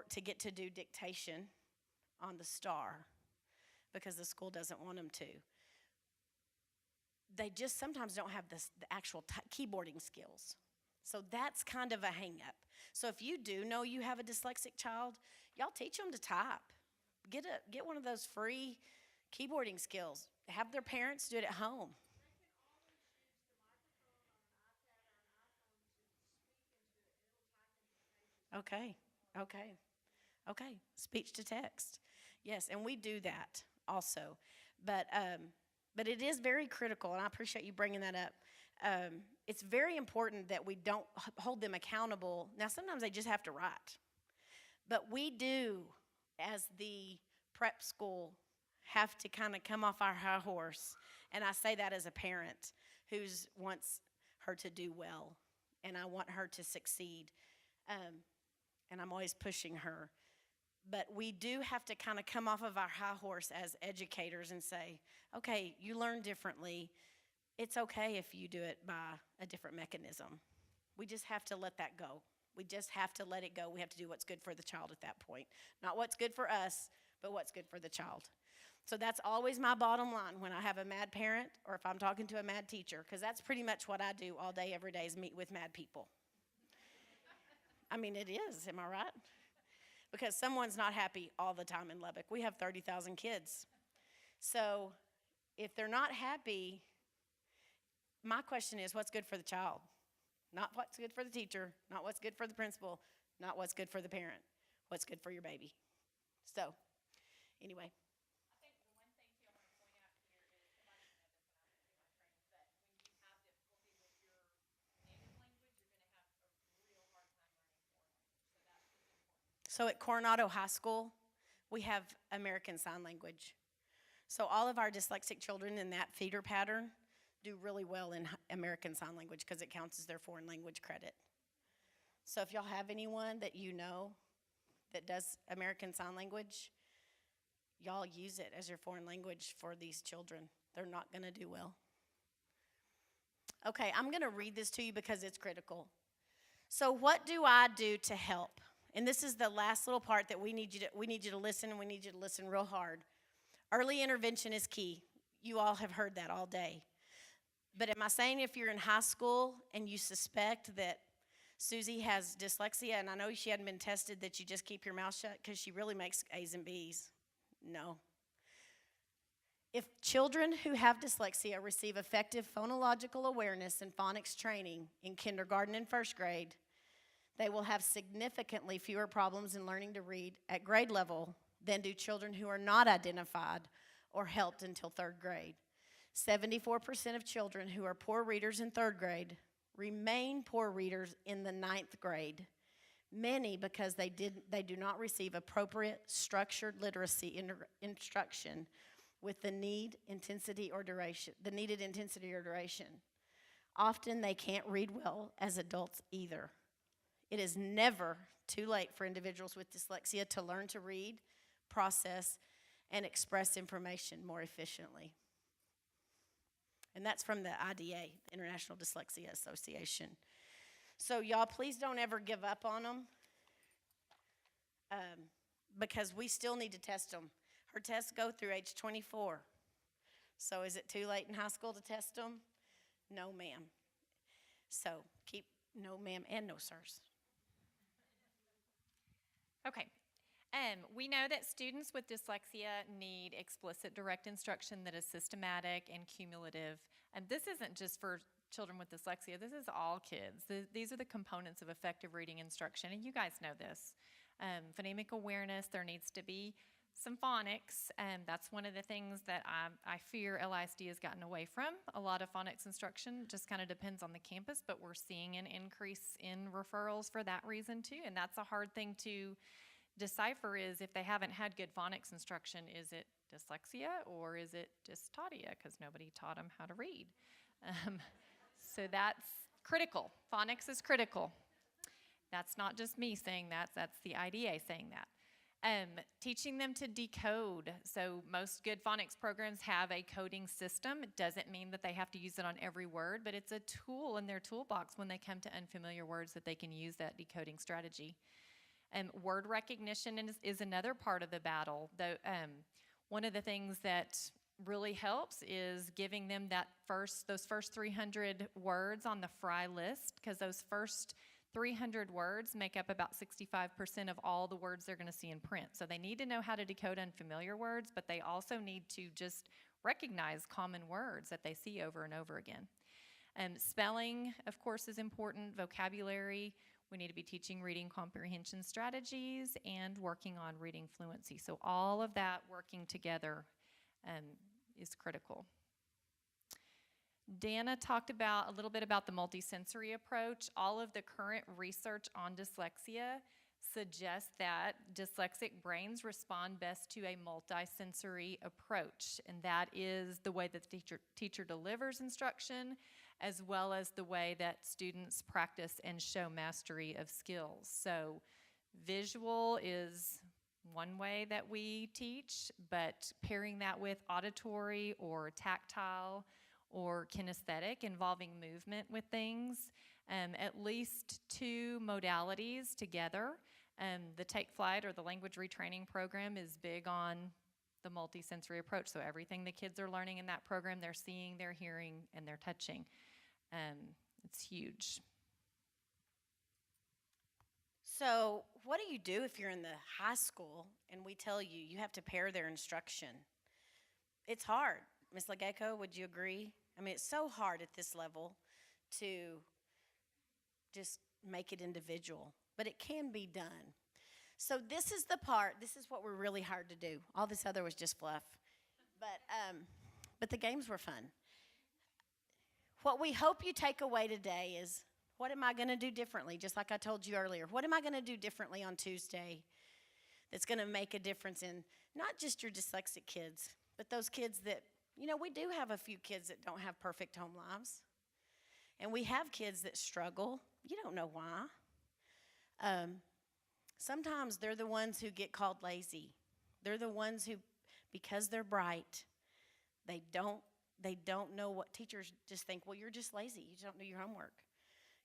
to get to do dictation on the STAR because the school doesn't want them to. They just sometimes don't have the actual keyboarding skills. So that's kind of a hang-up. So if you do know you have a dyslexic child, y'all teach them to type. Get one of those free keyboarding skills. Have their parents do it at home. Okay. Speech to text. Yes, and we do that also. But it is very critical, and I appreciate you bringing that up. It's very important that we don't hold them accountable. Now, sometimes they just have to write. But we do, as the prep school, have to kind of come off our high horse. And I say that as a parent who wants her to do well, and I want her to succeed. And I'm always pushing her. But we do have to kind of come off of our high horse as educators and say, okay, you learn differently. It's okay if you do it by a different mechanism. We just have to let that go. We just have to let it go. We have to do what's good for the child at that point. Not what's good for us, but what's good for the child. So that's always my bottom line when I have a mad parent or if I'm talking to a mad teacher, because that's pretty much what I do all day, every day is meet with mad people. I mean, it is, am I right? Because someone's not happy all the time in Lubbock. We have 30,000 kids. So if they're not happy, my question is, what's good for the child? Not what's good for the teacher, not what's good for the principal, not what's good for the parent. What's good for your baby? So, anyway. So at Coronado High School, we have American Sign Language. So all of our dyslexic children in that feeder pattern do really well in American Sign Language because it counts as their foreign language credit. So if y'all have anyone that you know that does American Sign Language, y'all use it as your foreign language for these children. They're not going to do well. Okay, I'm going to read this to you because it's critical. So what do I do to help? And this is the last little part that we need you to listen, and we need you to listen real hard. Early intervention is key. You all have heard that all day. But am I saying if you're in high school and you suspect that Susie has dyslexia, and I know she hadn't been tested, that you just keep your mouth shut because she really makes A's and B's. No. If children who have dyslexia receive effective phonological awareness and phonics training in kindergarten and first grade, they will have significantly fewer problems in learning to read at grade level than do children who are not identified or helped until third grade. 74% of children who are poor readers in third grade remain poor readers in the ninth grade, many because they do not receive appropriate structured literacy instruction with the needed intensity or duration. Often they can't read well as adults either. It is never too late for individuals with dyslexia to learn to read, process, and express information more efficiently. And that's from the IDA, International Dyslexia Association. So y'all, please don't ever give up on them because we still need to test them. Her tests go through age 24. So is it too late in high school to test them? No, ma'am. So keep no, ma'am, and no, sirs. Okay. We know that students with dyslexia need explicit direct instruction that is systematic and cumulative. And this isn't just for children with dyslexia. This is all kids. These are the components of effective reading instruction, and you guys know this. Phonemic awareness, there needs to be some phonics. That's one of the things that I fear LISD has gotten away from. A lot of phonics instruction just kind of depends on the campus, but we're seeing an increase in referrals for that reason too, and that's a hard thing to decipher is if they haven't had good phonics instruction, is it dyslexia or is it dystodia because nobody taught them how to read? So that's critical. Phonics is critical. That's not just me saying that, that's the IDA saying that. Teaching them to decode. So most good phonics programs have a coding system. It doesn't mean that they have to use it on every word, but it's a tool in their toolbox when they come to unfamiliar words that they can use that decoding strategy. Word recognition is another part of the battle. One of the things that really helps is giving them those first 300 words on the Fry list, because those first 300 words make up about 65% of all the words they're going to see in print. So they need to know how to decode unfamiliar words, but they also need to just recognize common words that they see over and over again. Spelling, of course, is important. Vocabulary. We need to be teaching reading comprehension strategies and working on reading fluency. So all of that working together is critical. Dana talked a little bit about the multisensory approach. All of the current research on dyslexia suggests that dyslexic brains respond best to a multisensory approach, and that is the way that the teacher delivers instruction, as well as the way that students practice and show mastery of skills. So visual is one way that we teach, but pairing that with auditory or tactile or kinesthetic, involving movement with things, at least two modalities together. The Take Flight or the language retraining program is big on the multisensory approach. So everything the kids are learning in that program, they're seeing, they're hearing, and they're touching. It's huge. So what do you do if you're in the high school and we tell you you have to pair their instruction? It's hard. Ms. Legecko, would you agree? I mean, it's so hard at this level to just make it individual, but it can be done. So this is what we're really hard to do. All this other was just fluff. But the games were fun. What we hope you take away today is, what am I going to do differently? Just like I told you earlier, what am I going to do differently on Tuesday that's going to make a difference in not just your dyslexic kids, but those kids that, we do have a few kids that don't have perfect home lives. And we have kids that struggle. You don't know why. Sometimes they're the ones who get called lazy. They're the ones who, because they're bright, they don't know what teachers just think, well, you're just lazy. You don't do your homework.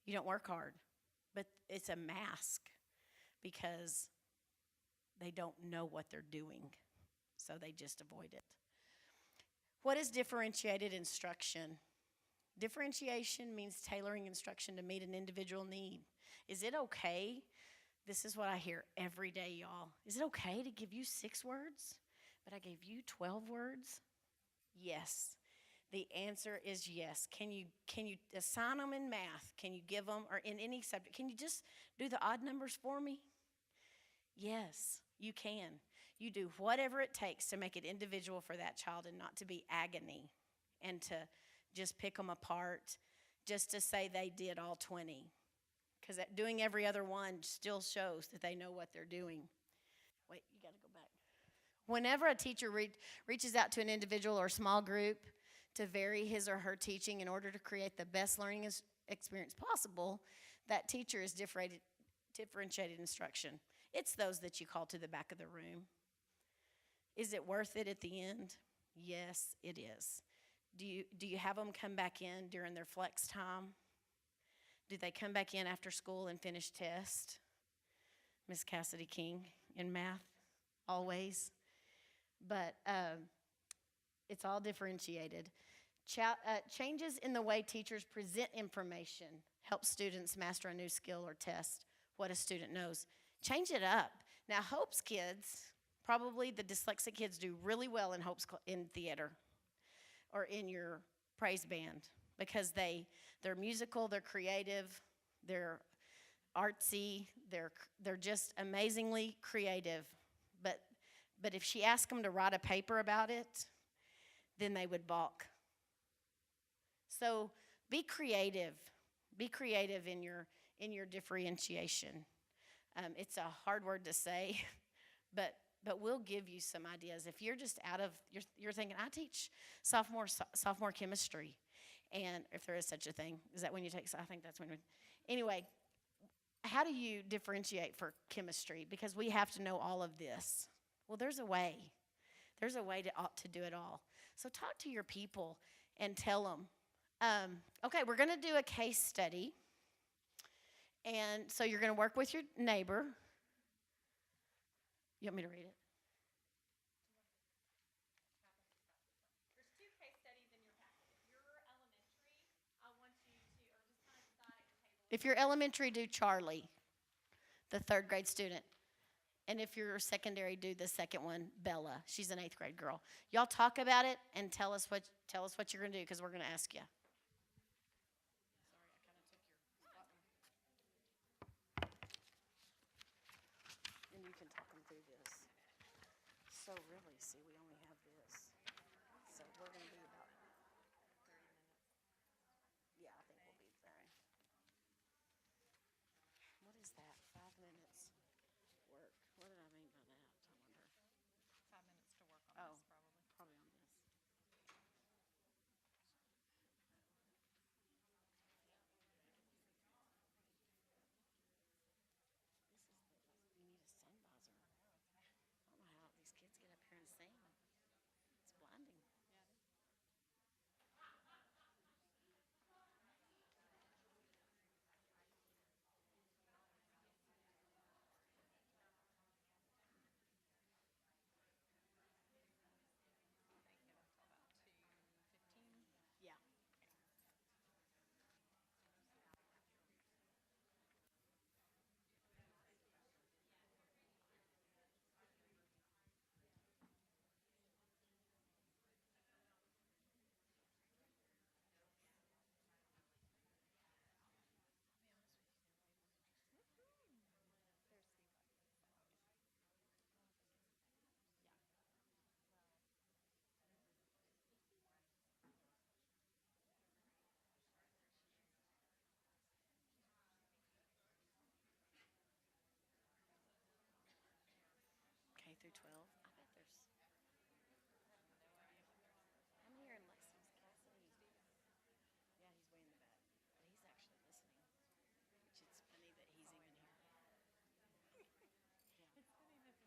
You don't work hard. But it's a mask because they don't know what they're doing. So they just avoid it. What is differentiated instruction? Differentiation means tailoring instruction to meet an individual need. Is it okay? This is what I hear every day, y'all. Is it okay to give you 6 words? but I gave you 12 words? Yes. The answer is yes. Can you assign them in math? Can you give them, or in any subject? Can you just do the odd numbers for me? Yes, you can. You do whatever it takes to make it individual for that child and not to be agony and to just pick them apart just to say they did all 20. Because doing every other one still shows that they know what they're doing. Wait, you got to go back. Whenever a teacher reaches out to an individual or small group to vary his or her teaching in order to create the best learning experience possible, that teacher is differentiated instruction. It's those that you call to the back of the room. Is it worth it at the end? Yes, it is. Do you have them come back in during their flex time? Do they come back in after school and finish test? Miss Cassidy King in math, always. But it's all differentiated. Changes in the way teachers present information help students master a new skill or test what a student knows. Change it up. Now, Hope's kids, probably the dyslexic kids, do really well in theater or in your praise band because they're musical, they're creative, they're artsy, they're just amazingly creative. But if she asked them to write a paper about it, then they would balk. So be creative. Be creative in your differentiation. It's a hard word to say, but we'll give you some ideas. If you're just you're thinking, I teach sophomore chemistry, and if there is such a thing, is that when you take? I think that's when. Anyway, how do you differentiate for chemistry? Because we have to know all of this. Well, there's a way. There's a way to do it all. So talk to your people and tell them. Okay, we're going to do a case study. And so you're going to work with your neighbor. You want me to read it? There's 2 case studies in your packet. If you're elementary, I want you to, or just kind of decide at your table. If you're elementary, do Charlie, the 3rd grade student. And if you're secondary, do the second one, Bella. She's an 8th grade girl. Y'all talk about it and tell us what you're going to do, because we're going to ask you. And you can talk them through this. So really, see, we only have this. So we're going to be about 30 minutes. Yeah, I think we'll be there. What is that? 5 minutes work. What did I mean by that? I wonder. 5 minutes to work on this, probably. Probably on this. You need a sun visor. I don't know how these kids get up here and sing. It's blinding. Yeah. K through 12. I bet there's. How many are in Lexington? Cassidy? Yeah, he's way in the back. But he's actually listening. Which it's funny that he's even here.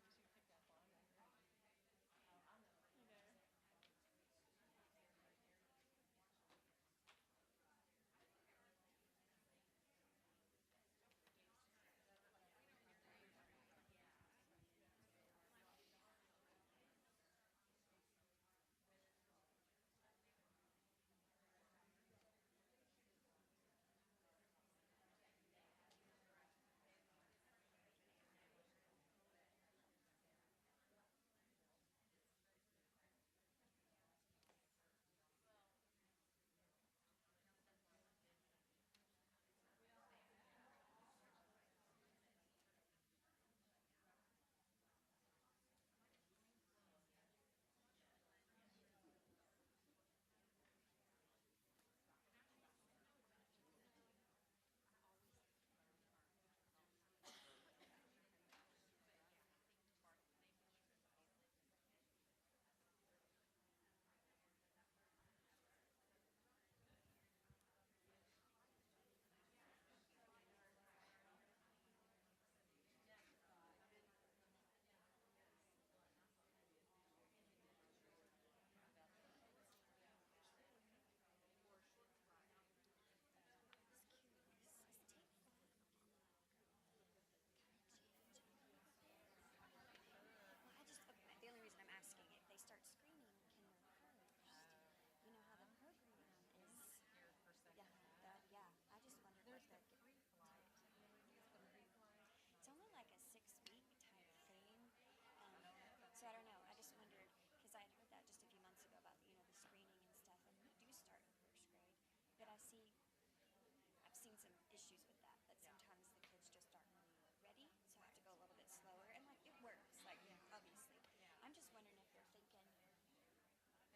issues with that. That sometimes the kids just aren't really ready, so I have to go a little bit slower. And like it works, like obviously. I'm just wondering if they're thinking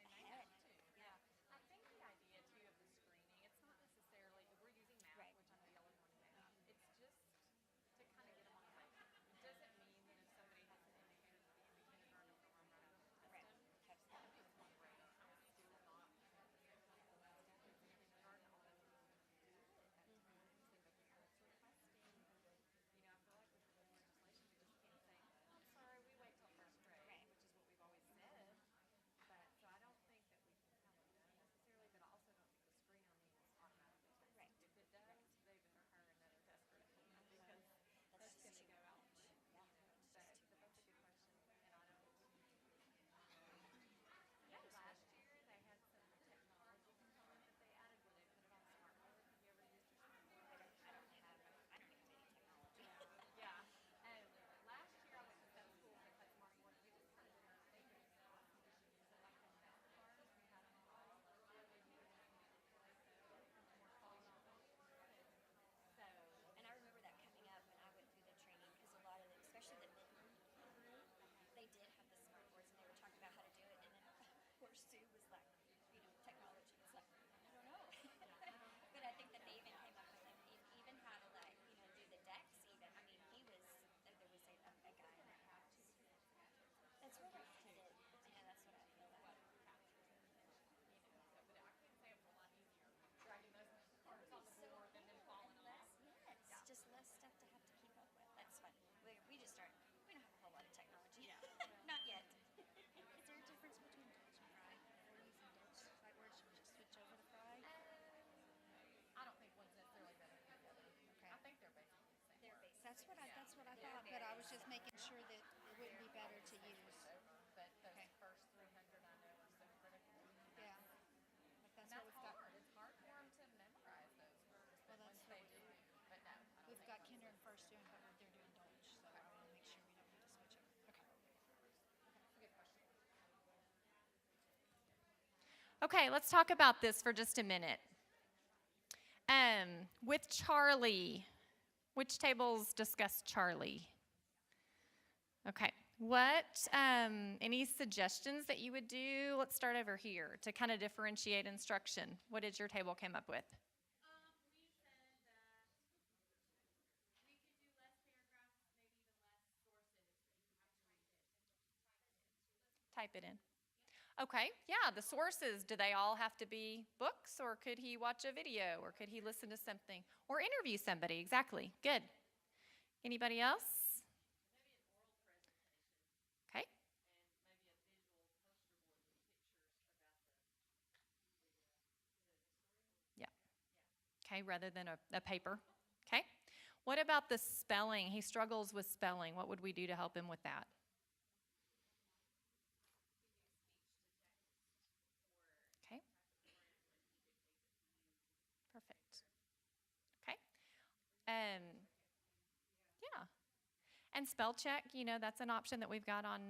ahead. Yeah. I think the idea too of the screening, it's not necessarily, we're using math, Right. which I know y'all are going to math. It's just to kind of get them on the right track. It doesn't mean that if somebody has an indicator to be in the kindergarten program right after the test Right. them, Test that them. is one grade. I'm still not 100% comfortable asking kids in kindergarten, although we do it at times, and the parents requesting. You know, I feel like with the new legislation, we just can't say, oh, I'm sorry, we wait till first grade, Right. which is what we've always said. But, so I don't think that we can tell them no necessarily, but I also don't think the screener means automatically test. Right. If it does, they better hire another tester to help them because that's just gonna too go out. much. Yeah, it's But, just too but that's a much. good question, and I don't. I know last year they had some technology component that they added where they put it on smartboard. Have you ever used your smartboard? I don't have any technology. Yeah. Last year I went to some schools that had smartboards. We just kind of did our thing, but it was awesome because you use it like in math cards. We had them all, or they use it in more solid on them. So, And I remember that coming up when I went through the training because a lot of the, especially the mid-learn group, they did have the smart boards and they were talking about how to do it. And then poor Sue was like, technology. It's like, I don't know. But I think that they even came up with them, even how to like, do the decks even. I mean, there was a guy in that house. That's what I did. Yeah, that's what I feel like. but I couldn't say it was a lot easier dragging those cards on the board and then falling off. Yes, just less stuff to have to keep up with. That's fun. We just start. We don't have a whole lot of technology. Not yet. Is there a difference between Dutch and Fry? If we're using Dutch sight words, should we just switch over to Fry? I don't think one's necessarily better than the other. Okay. I think they're basically the same. They're basic. That's what I thought, but I was just making sure that it wouldn't be better to use. But those Okay. first 300 I know are so critical. Yeah. But And that's what that's we've got. hard. It's hard for them to memorize those words. Well, But that's once they what do, but no, I don't We've think got one's kinder and first doing, but they're doing Dutch, so I want to make sure we don't need to switch over. Okay. That's a good question. Okay, let's talk about this for just a minute. With Charlie, which tables discuss Charlie? Okay, what, any suggestions that you would do? Let's start over here to kind of differentiate instruction. What did your table come up with? We said that we could do less paragraphs, maybe even less sources, but you have to read it. Type it in. Okay, yeah, the sources, do they all have to be books, or could he watch a video, or could he listen to something, or interview somebody? Exactly, good. Anybody else? Maybe an oral presentation Okay, and maybe a visual poster board with pictures about the yeah. Okay, rather than a paper. Okay. What about the spelling? He struggles with spelling. What would we do to help him with that? Okay. Perfect. Okay. Yeah. And spell check, that's an option that we've got on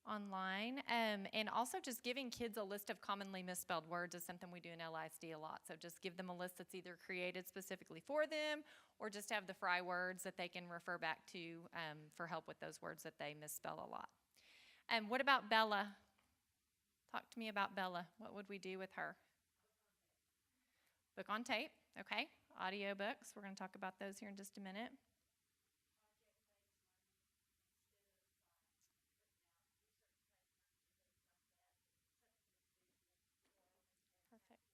online. And also just giving kids a list of commonly misspelled words is something we do in LISD a lot. So just give them a list that's either created specifically for them or just have the Fry words that they can refer back to for help with those words that they misspell a lot. What about Bella? Talk to me about Bella. What would we do with her? Book on tape, okay. Audio books, we're going to talk about those here in just a minute. Perfect.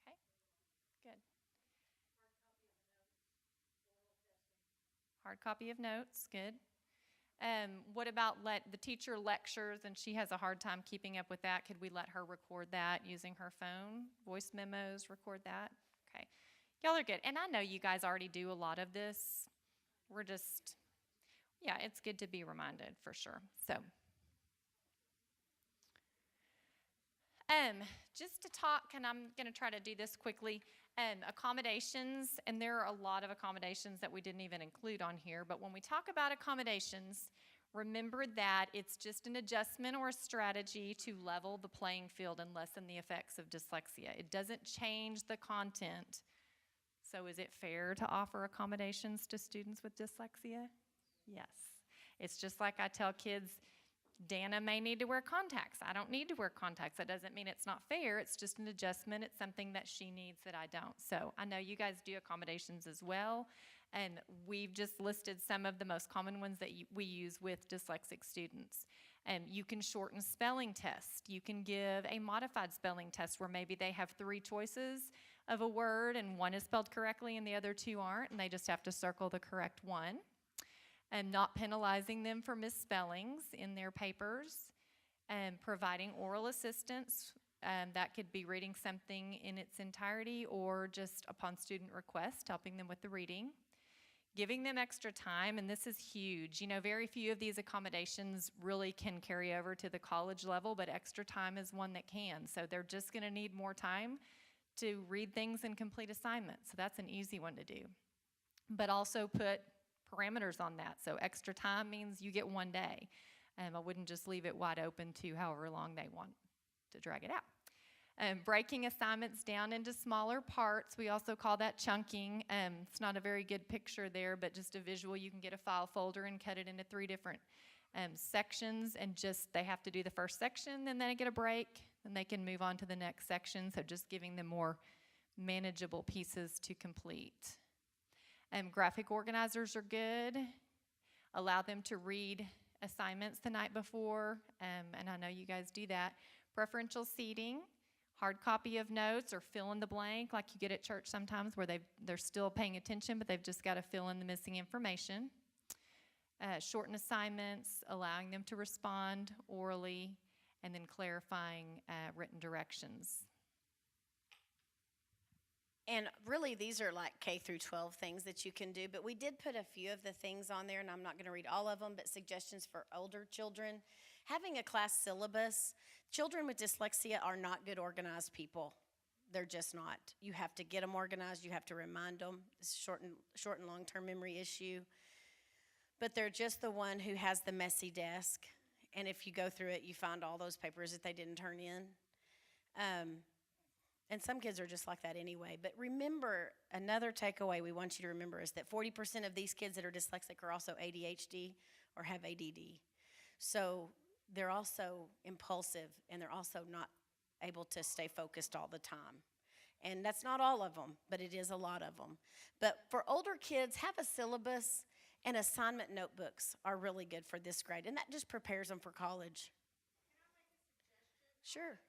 Okay, good. Hard copy of notes, good. What about the teacher lectures and she has a hard time keeping up with that? Could we let her record that using her phone? Voice memos, record that? Okay. Y'all are good. And I know you guys already do a lot of this. We're just, yeah, it's good to be reminded for sure. So, just to talk, and I'm going to try to do this quickly, accommodations, and there are a lot of accommodations that we didn't even include on here, but when we talk about accommodations, remember that it's just an adjustment or a strategy to level the playing field and lessen the effects of dyslexia. It doesn't change the content. So is it fair to offer accommodations to students with dyslexia? Yes. It's just like I tell kids, Dana may need to wear contacts. I don't need to wear contacts. That doesn't mean it's not fair. It's just an adjustment. It's something that she needs that I don't. So I know you guys do accommodations as well, and we've just listed some of the most common ones that we use with dyslexic students. You can shorten spelling tests. You can give a modified spelling test where maybe they have 3 choices of a word and one is spelled correctly and the other 2 aren't, and they just have to circle the correct one. And not penalizing them for misspellings in their papers, and providing oral assistance. That could be reading something in its entirety or just upon student request, helping them with the reading. Giving them extra time, and this is huge. You know, very few of these accommodations really can carry over to the college level, but extra time is one that can. So they're just gonna need more time to read things and complete assignments. So that's an easy one to do. But also put parameters on that. So extra time means you get 1 day. I wouldn't just leave it wide open to however long they want to drag it out. Breaking assignments down into smaller parts, we also call that chunking. It's not a very good picture there, but just a visual. You can get a file folder and cut it into 3 different sections, and just they have to do the first section, then they get a break, then they can move on to the next section. So just giving them more manageable pieces to complete. Graphic organizers are good. Allow them to read assignments the night before, and I know you guys do that. Preferential seating, hard copy of notes, or fill in the blank like you get at church sometimes where they're still paying attention, but they've just got to fill in the missing information. Shorten assignments, allowing them to respond orally, and then clarifying written directions. And really, these are like K through 12 things that you can do, but we did put a few of the things on there, and I'm not going to read all of them, but suggestions for older children. Having a class syllabus. Children with dyslexia are not good organized people. They're just not. You have to get them organized. You have to remind them. It's a short and long-term memory issue. But they're just the one who has the messy desk, and if you go through it, you find all those papers that they didn't turn in. And some kids are just like that anyway. But remember, another takeaway we want you to remember is that 40% of these kids that are dyslexic are also ADHD or have ADD. So they're also impulsive, and they're also not able to stay focused all the time. And that's not all of them, but it is a lot of them. But for older kids, have a syllabus, and assignment notebooks are really good for this grade, and that just prepares them for college. Sure.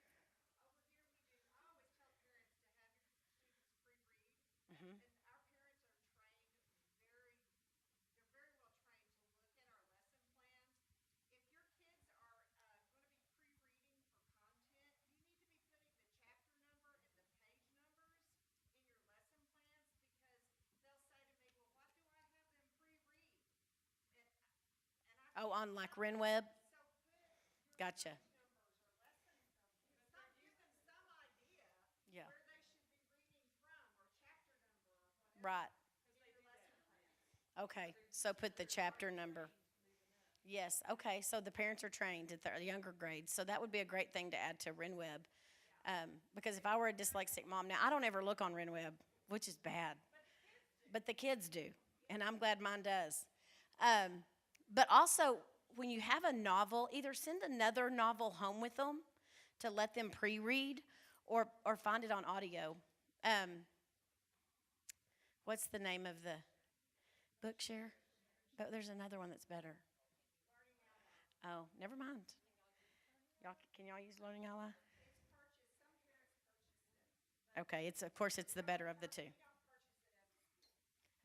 Oh, on like RenWeb? Gotcha. Yeah. Right. Okay, so put the chapter number. Yes, okay, so the parents are trained at the younger grades, so that would be a great thing to add to RenWeb. Because if I were a dyslexic mom, now I don't ever look on RenWeb, which is bad, but the kids do, and I'm glad mine does. But also, when you have a novel, either send another novel home with them to let them pre-read, or find it on audio. What's the name of the Bookshare? Oh, there's another one that's better. Oh, never mind. Can y'all use Learning Ally? Okay, of course it's the better of the two.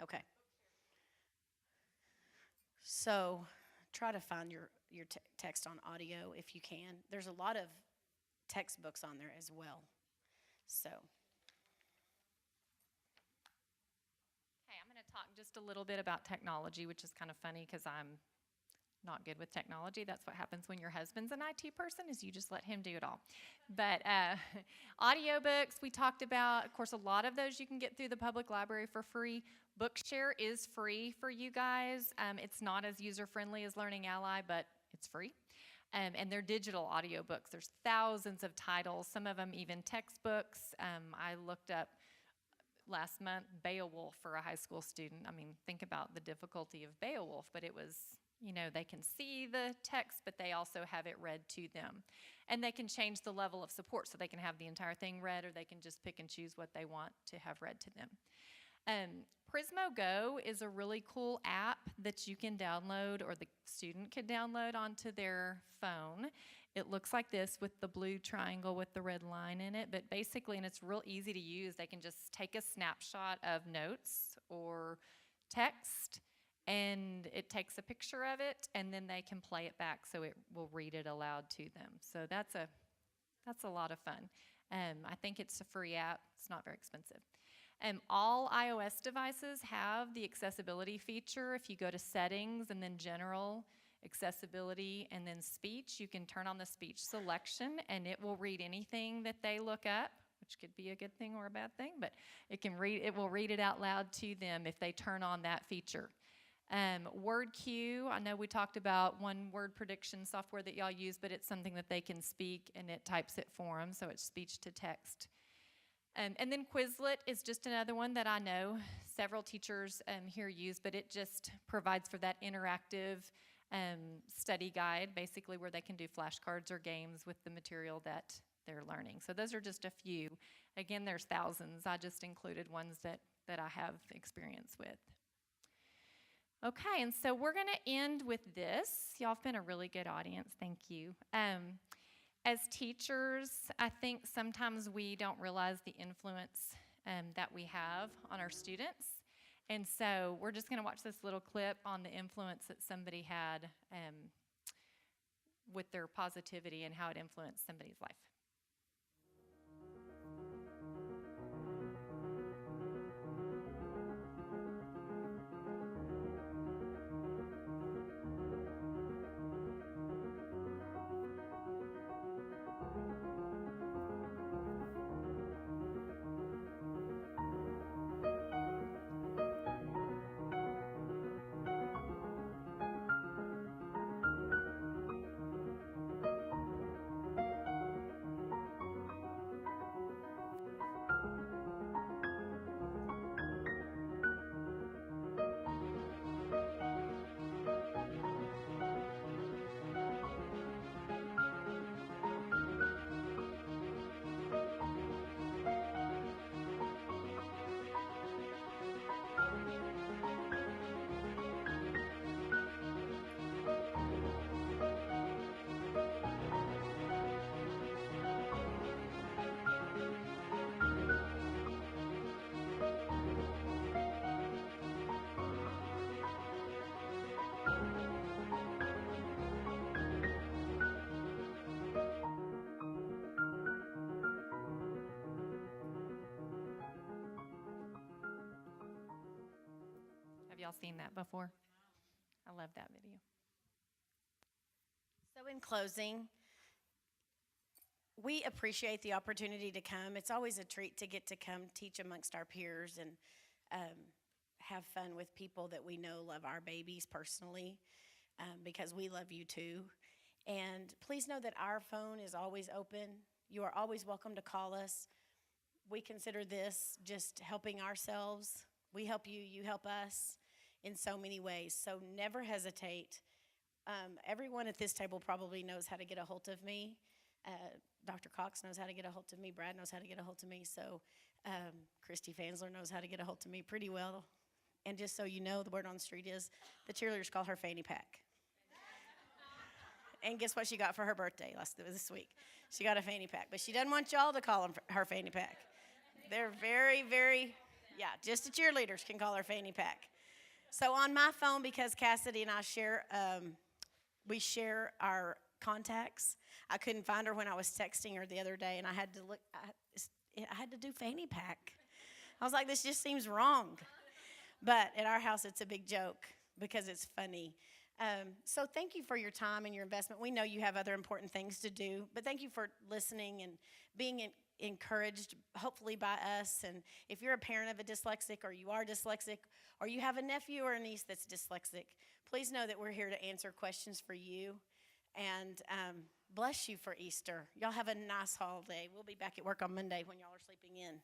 Okay. So try to find your text on audio if you can. There's a lot of textbooks on there as well. So. Okay, I'm going to talk just a little bit about technology, which is kind of funny because I'm not good with technology. That's what happens when your husband's an IT person, is you just let him do it all. But audiobooks we talked about. Of course, a lot of those you can get through the public library for free. Bookshare is free for you guys. It's not as user-friendly as Learning Ally, but it's free. And they're digital audiobooks. There's thousands of titles, some of them even textbooks. I looked up last month Beowulf for a high school student. I mean, think about the difficulty of Beowulf, but it was, they can see the text, but they also have it read to them. And they can change the level of support, so they can have the entire thing read, or they can just pick and choose what they want to have read to them. Prismo Go is a really cool app that you can download, or the student can download onto their phone. It looks like this with the blue triangle with the red line in it, but basically, and it's real easy to use, they can just take a snapshot of notes or text, and it takes a picture of it, and then they can play it back, so it will read it aloud to them. So that's a lot of fun. I think it's a free app. It's not very expensive. All iOS devices have the accessibility feature. If you go to settings and then general accessibility and then speech, you can turn on the speech selection and it will read anything that they look up, which could be a good thing or a bad thing, but it will read it out loud to them if they turn on that feature. Word queue, I know we talked about one word prediction software that y'all use, but it's something that they can speak and it types it for them, so it's speech to text. And then Quizlet is just another one that I know several teachers here use, but it just provides for that interactive study guide, basically where they can do flashcards or games with the material that they're learning. So those are just a few. Again, there's thousands. I just included ones that I have experience with. Okay, and so we're going to end with this. Y'all have been a really good audience. Thank you. As teachers, I think sometimes we don't realize the influence that we have on our students. And so we're just going to watch this little clip on the influence that somebody had with their positivity and how it influenced somebody's life. Have y'all seen that before? I love that video. So in closing, we appreciate the opportunity to come. It's always a treat to get to come teach amongst our peers and have fun with people that we know love our babies personally, because we love you too. And please know that our phone is always open. You are always welcome to call us. We consider this just helping ourselves. We help you, you help us in so many ways. So never hesitate. Everyone at this table probably knows how to get a hold of me. Dr. Cox knows how to get a hold of me. Brad knows how to get a hold of me. So Christy Fansler knows how to get a hold of me pretty well. And just so you know, the word on the street is the cheerleaders call her Fanny Pack. And guess what she got for her birthday this week? She got a fanny pack. But she doesn't want y'all to call them her fanny pack. They're very, very, just the cheerleaders can call her fanny pack. So on my phone, because Cassidy and I we share our contacts. I couldn't find her when I was texting her the other day, and I had to look. I had to do fanny pack. I was like, this just seems wrong. But at our house, it's a big joke because it's funny. So thank you for your time and your investment. We know you have other important things to do, but thank you for listening and being encouraged, hopefully by us. And if you're a parent of a dyslexic, or you are dyslexic, or you have a nephew or a niece that's dyslexic, please know that we're here to answer questions for you. And bless you for Easter. Y'all have a nice holiday. We'll be back at work on Monday when y'all are sleeping in.